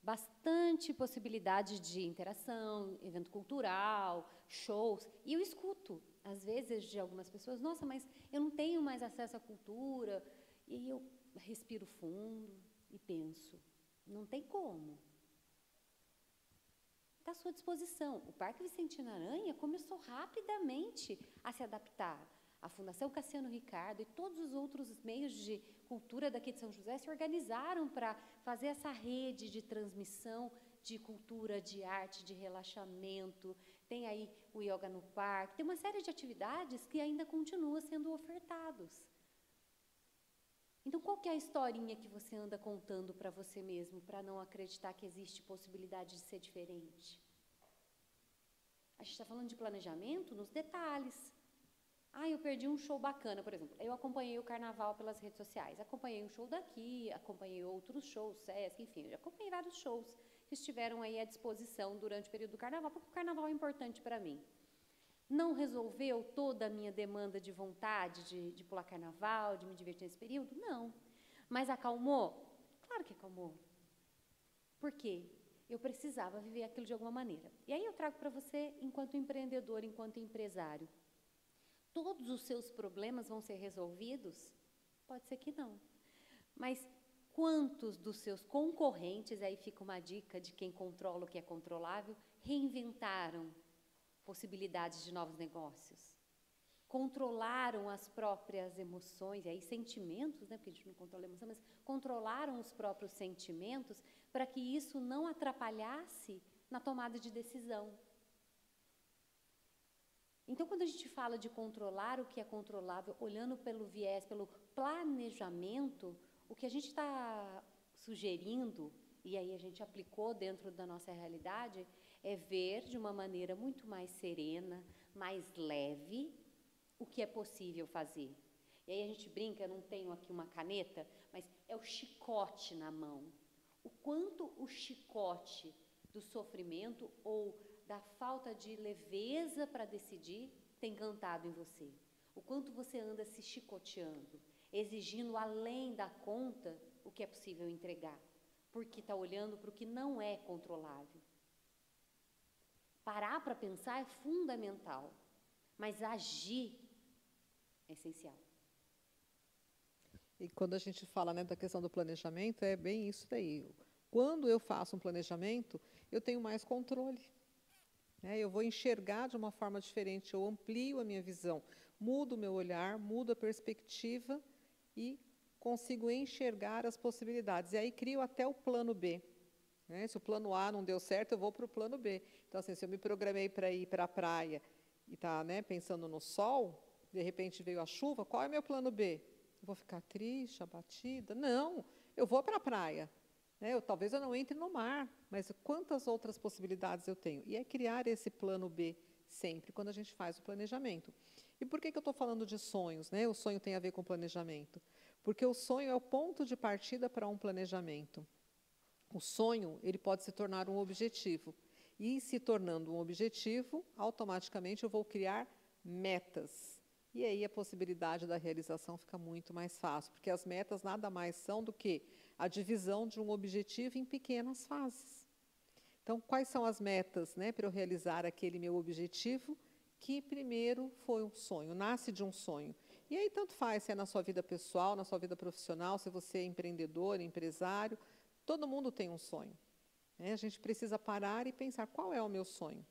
bastante possibilidade de interação, evento cultural, shows, e eu escuto, às vezes, de algumas pessoas, nossa, mas eu não tenho mais acesso à cultura, e eu respiro fundo e penso, não tem como. Está à sua disposição. O Parque Vicentina Aranha começou rapidamente a se adaptar. A Fundação Cassiano Ricardo e todos os outros meios de cultura daqui de São José se organizaram para fazer essa rede de transmissão de cultura, de arte, de relaxamento. Tem aí o yoga no parque, tem uma série de atividades que ainda continuam sendo ofertados. Então, qual que é a historinha que você anda contando para você mesmo, para não acreditar que existe possibilidade de ser diferente? A gente está falando de planejamento nos detalhes. Ah, eu perdi um show bacana, por exemplo. Eu acompanhei o carnaval pelas redes sociais. Acompanhei um show daqui, acompanhei outros shows, Sesc, enfim. Eu acompanhei vários shows que estiveram aí à disposição durante o período do carnaval, porque o carnaval é importante para mim. Não resolveu toda a minha demanda de vontade de pular carnaval, de me divertir nesse período? Não. Mas acalmou? Claro que acalmou. Por quê? Eu precisava viver aquilo de alguma maneira. E aí eu trago para você, enquanto empreendedor, enquanto empresário, todos os seus problemas vão ser resolvidos? Pode ser que não. Mas quantos dos seus concorrentes, aí fica uma dica de quem controla o que é controlável, reinventaram possibilidades de novos negócios? Controlaram as próprias emoções, e aí sentimentos, né, porque a gente não controla a emoção, mas controlaram os próprios sentimentos para que isso não atrapalhasse na tomada de decisão. Então, quando a gente fala de controlar o que é controlável, olhando pelo viés, pelo planejamento, o que a gente está sugerindo, e aí a gente aplicou dentro da nossa realidade, é ver de uma maneira muito mais serena, mais leve, o que é possível fazer. E aí a gente brinca, eu não tenho aqui uma caneta, mas é o chicote na mão. O quanto o chicote do sofrimento ou da falta de leveza para decidir tem cantado em você. O quanto você anda se chicoteando, exigindo além da conta o que é possível entregar, porque está olhando para o que não é controlável. Parar para pensar é fundamental, mas agir é essencial. E quando a gente fala, né, da questão do planejamento, é bem isso daí. Quando eu faço um planejamento, eu tenho mais controle. Eu vou enxergar de uma forma diferente, eu amplio a minha visão, mudo o meu olhar, mudo a perspectiva e consigo enxergar as possibilidades. E aí crio até o plano B. Se o plano A não deu certo, eu vou para o plano B. Então, assim, se eu me programei para ir para a praia e está, né, pensando no sol, de repente veio a chuva, qual é o meu plano B? Eu vou ficar triste, abatida? Não, eu vou para a praia. Talvez eu não entre no mar, mas quantas outras possibilidades eu tenho? E é criar esse plano B sempre, quando a gente faz o planejamento. E por que eu estou falando de sonhos? O sonho tem a ver com planejamento. Porque o sonho é o ponto de partida para um planejamento. O sonho, ele pode se tornar um objetivo. E se tornando um objetivo, automaticamente eu vou criar metas. E aí a possibilidade da realização fica muito mais fácil, porque as metas nada mais são do que a divisão de um objetivo em pequenas fases. Então, quais são as metas, né, para eu realizar aquele meu objetivo, que primeiro foi um sonho, nasce de um sonho. E aí tanto faz se é na sua vida pessoal, na sua vida profissional, se você é empreendedor, empresário, todo mundo tem um sonho. A gente precisa parar e pensar qual é o meu sonho.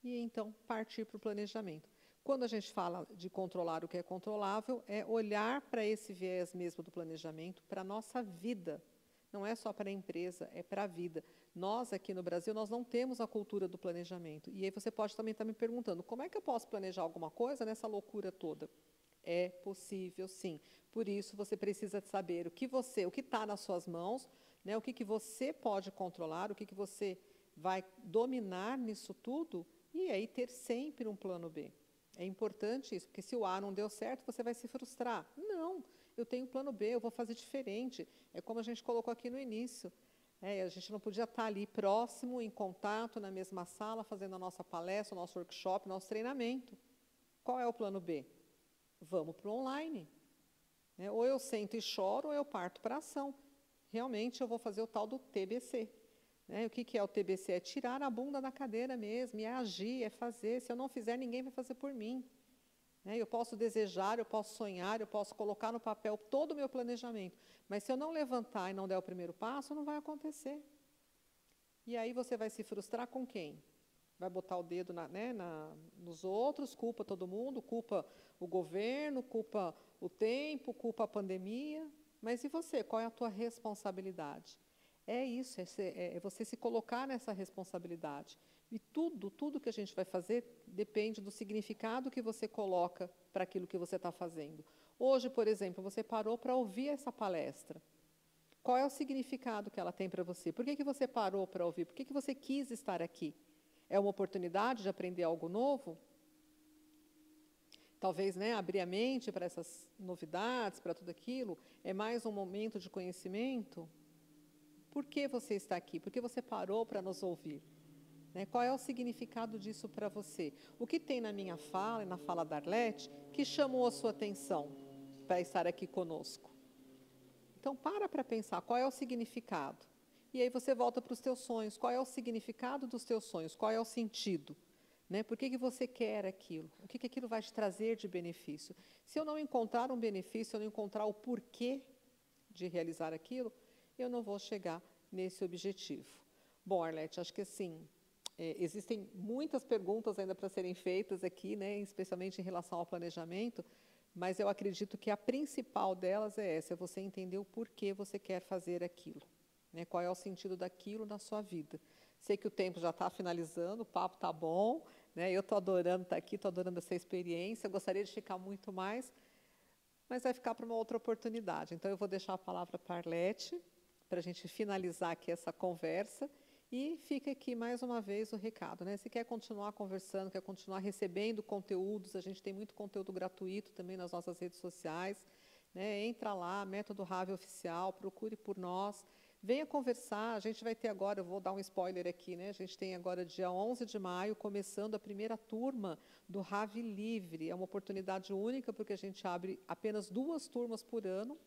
E então partir para o planejamento. Quando a gente fala de controlar o que é controlável, é olhar para esse viés mesmo do planejamento, para a nossa vida. Não é só para a empresa, é para a vida. Nós, aqui no Brasil, nós não temos a cultura do planejamento. E aí você pode também estar me perguntando, como é que eu posso planejar alguma coisa nessa loucura toda? É possível, sim. Por isso, você precisa saber o que está nas suas mãos, né, o que você pode controlar, o que você vai dominar nisso tudo, e aí ter sempre um plano B. É importante isso, porque se o A não deu certo, você vai se frustrar. Não, eu tenho um plano B, eu vou fazer diferente. É como a gente colocou aqui no início. A gente não podia estar ali próximo, em contato, na mesma sala, fazendo a nossa palestra, o nosso workshop, o nosso treinamento. Qual é o plano B? Vamos para o online. Ou eu sento e choro, ou eu parto para a ação. Realmente, eu vou fazer o tal do TBC. O que é o TBC? É tirar a bunda da cadeira mesmo, é agir, é fazer. Se eu não fizer, ninguém vai fazer por mim. Eu posso desejar, eu posso sonhar, eu posso colocar no papel todo o meu planejamento, mas se eu não levantar e não der o primeiro passo, não vai acontecer. E aí você vai se frustrar com quem? Vai botar o dedo nos outros, culpa todo mundo, culpa o governo, culpa o tempo, culpa a pandemia. Mas e você? Qual é a tua responsabilidade? É isso, é você se colocar nessa responsabilidade. E tudo que a gente vai fazer depende do significado que você coloca para aquilo que você está fazendo. Hoje, por exemplo, você parou para ouvir essa palestra. Qual é o significado que ela tem para você? Por que você parou para ouvir? Por que você quis estar aqui? É uma oportunidade de aprender algo novo? Talvez abrir a mente para essas novidades, para tudo aquilo. É mais um momento de conhecimento? Por que você está aqui? Por que você parou para nos ouvir? Qual é o significado disso para você? O que tem na minha fala e na fala da Arlete que chamou a sua atenção para estar aqui conosco? Então, para pensar qual é o significado. E aí você volta para os teus sonhos. Qual é o significado dos teus sonhos? Qual é o sentido? Por que você quer aquilo? O que aquilo vai te trazer de benefício? Se eu não encontrar um benefício, se eu não encontrar o porquê de realizar aquilo, eu não vou chegar nesse objetivo. Bom, Arlete, acho que assim, existem muitas perguntas ainda para serem feitas aqui, especialmente em relação ao planejamento, mas eu acredito que a principal delas é essa, é você entender o porquê você quer fazer aquilo. Qual é o sentido daquilo na sua vida. Sei que o tempo já está finalizando, o papo está bom, eu estou adorando estar aqui, estou adorando essa experiência, gostaria de ficar muito mais, mas vai ficar para uma outra oportunidade. Então, eu vou deixar a palavra para a Arlete, para a gente finalizar aqui essa conversa, e fica aqui mais uma vez o recado. Se quer continuar conversando, quer continuar recebendo conteúdos, a gente tem muito conteúdo gratuito também nas nossas redes sociais, entra lá, Método Ravi Oficial, procure por nós, venha conversar. A gente vai ter agora, eu vou dar um spoiler aqui, a gente tem agora dia 11 de maio, começando a primeira turma do Ravi Livre. É uma oportunidade única, porque a gente abre apenas 2 turmas por ano.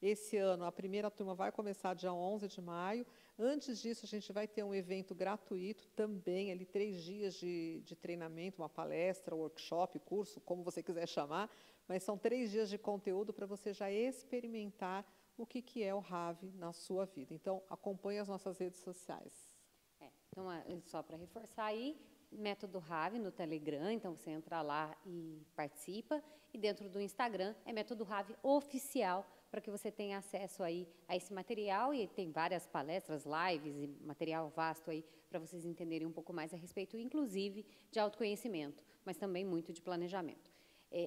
Esse ano, a primeira turma vai começar dia 11 de maio. Antes disso, a gente vai ter um evento gratuito também, ali 3 dias de treinamento, uma palestra, workshop, curso, como você quiser chamar, mas são 3 dias de conteúdo para você já experimentar o que é o Ravi na sua vida. Então, acompanhe as nossas redes sociais. Então, só para reforçar aí, Método Ravi no Telegram, então você entra lá e participa, e dentro do Instagram é Método Ravi Oficial, para que você tenha acesso aí a esse material, e tem várias palestras, lives e material vasto aí para vocês entenderem um pouco mais a respeito, inclusive de autoconhecimento, mas também muito de planejamento.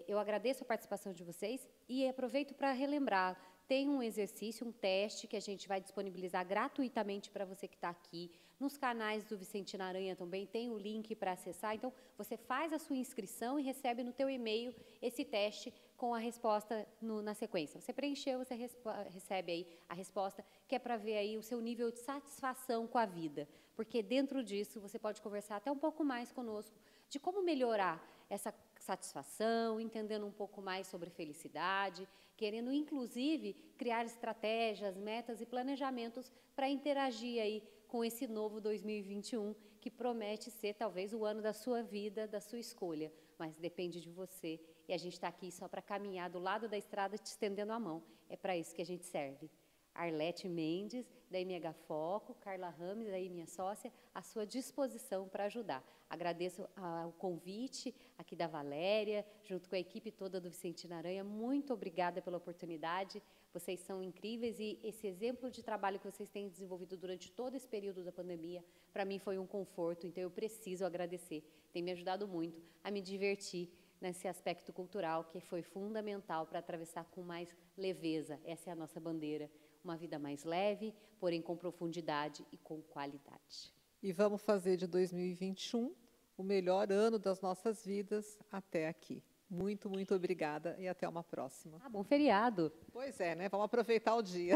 Eu agradeço a participação de vocês e aproveito para relembrar, tem um exercício, um teste que a gente vai disponibilizar gratuitamente para você que está aqui. Nos canais do Vicentina Aranha também tem o link para acessar. Então, você faz a sua inscrição e recebe no teu e-mail esse teste com a resposta na sequência. Você preencheu, você recebe aí a resposta, que é para ver aí o seu nível de satisfação com a vida. Porque dentro disso, você pode conversar até um pouco mais conosco de como melhorar essa satisfação, entendendo um pouco mais sobre felicidade, querendo, inclusive, criar estratégias, metas e planejamentos para interagir aí com esse novo 2021, que promete ser, talvez, o ano da sua vida, da sua escolha, mas depende de você, e a gente está aqui só para caminhar do lado da estrada, te estendendo a mão. É para isso que a gente serve. Arlete Mendes, da MH Foco, Carla Rames, aí minha sócia, à sua disposição para ajudar. Agradeço o convite aqui da Valéria, junto com a equipe toda do Vicentina Aranha. Muito obrigada pela oportunidade. Vocês são incríveis e esse exemplo de trabalho que vocês têm desenvolvido durante todo esse período da pandemia, para mim foi um conforto, então eu preciso agradecer. Tem me ajudado muito a me divertir nesse aspecto cultural, que foi fundamental para atravessar com mais leveza. Essa é a nossa bandeira. Uma vida mais leve, porém com profundidade e com qualidade. E vamos fazer de 2021 o melhor ano das nossas vidas até aqui. Muito, muito obrigada e até uma próxima. Bom feriado. Pois é, né? Vamos aproveitar o dia.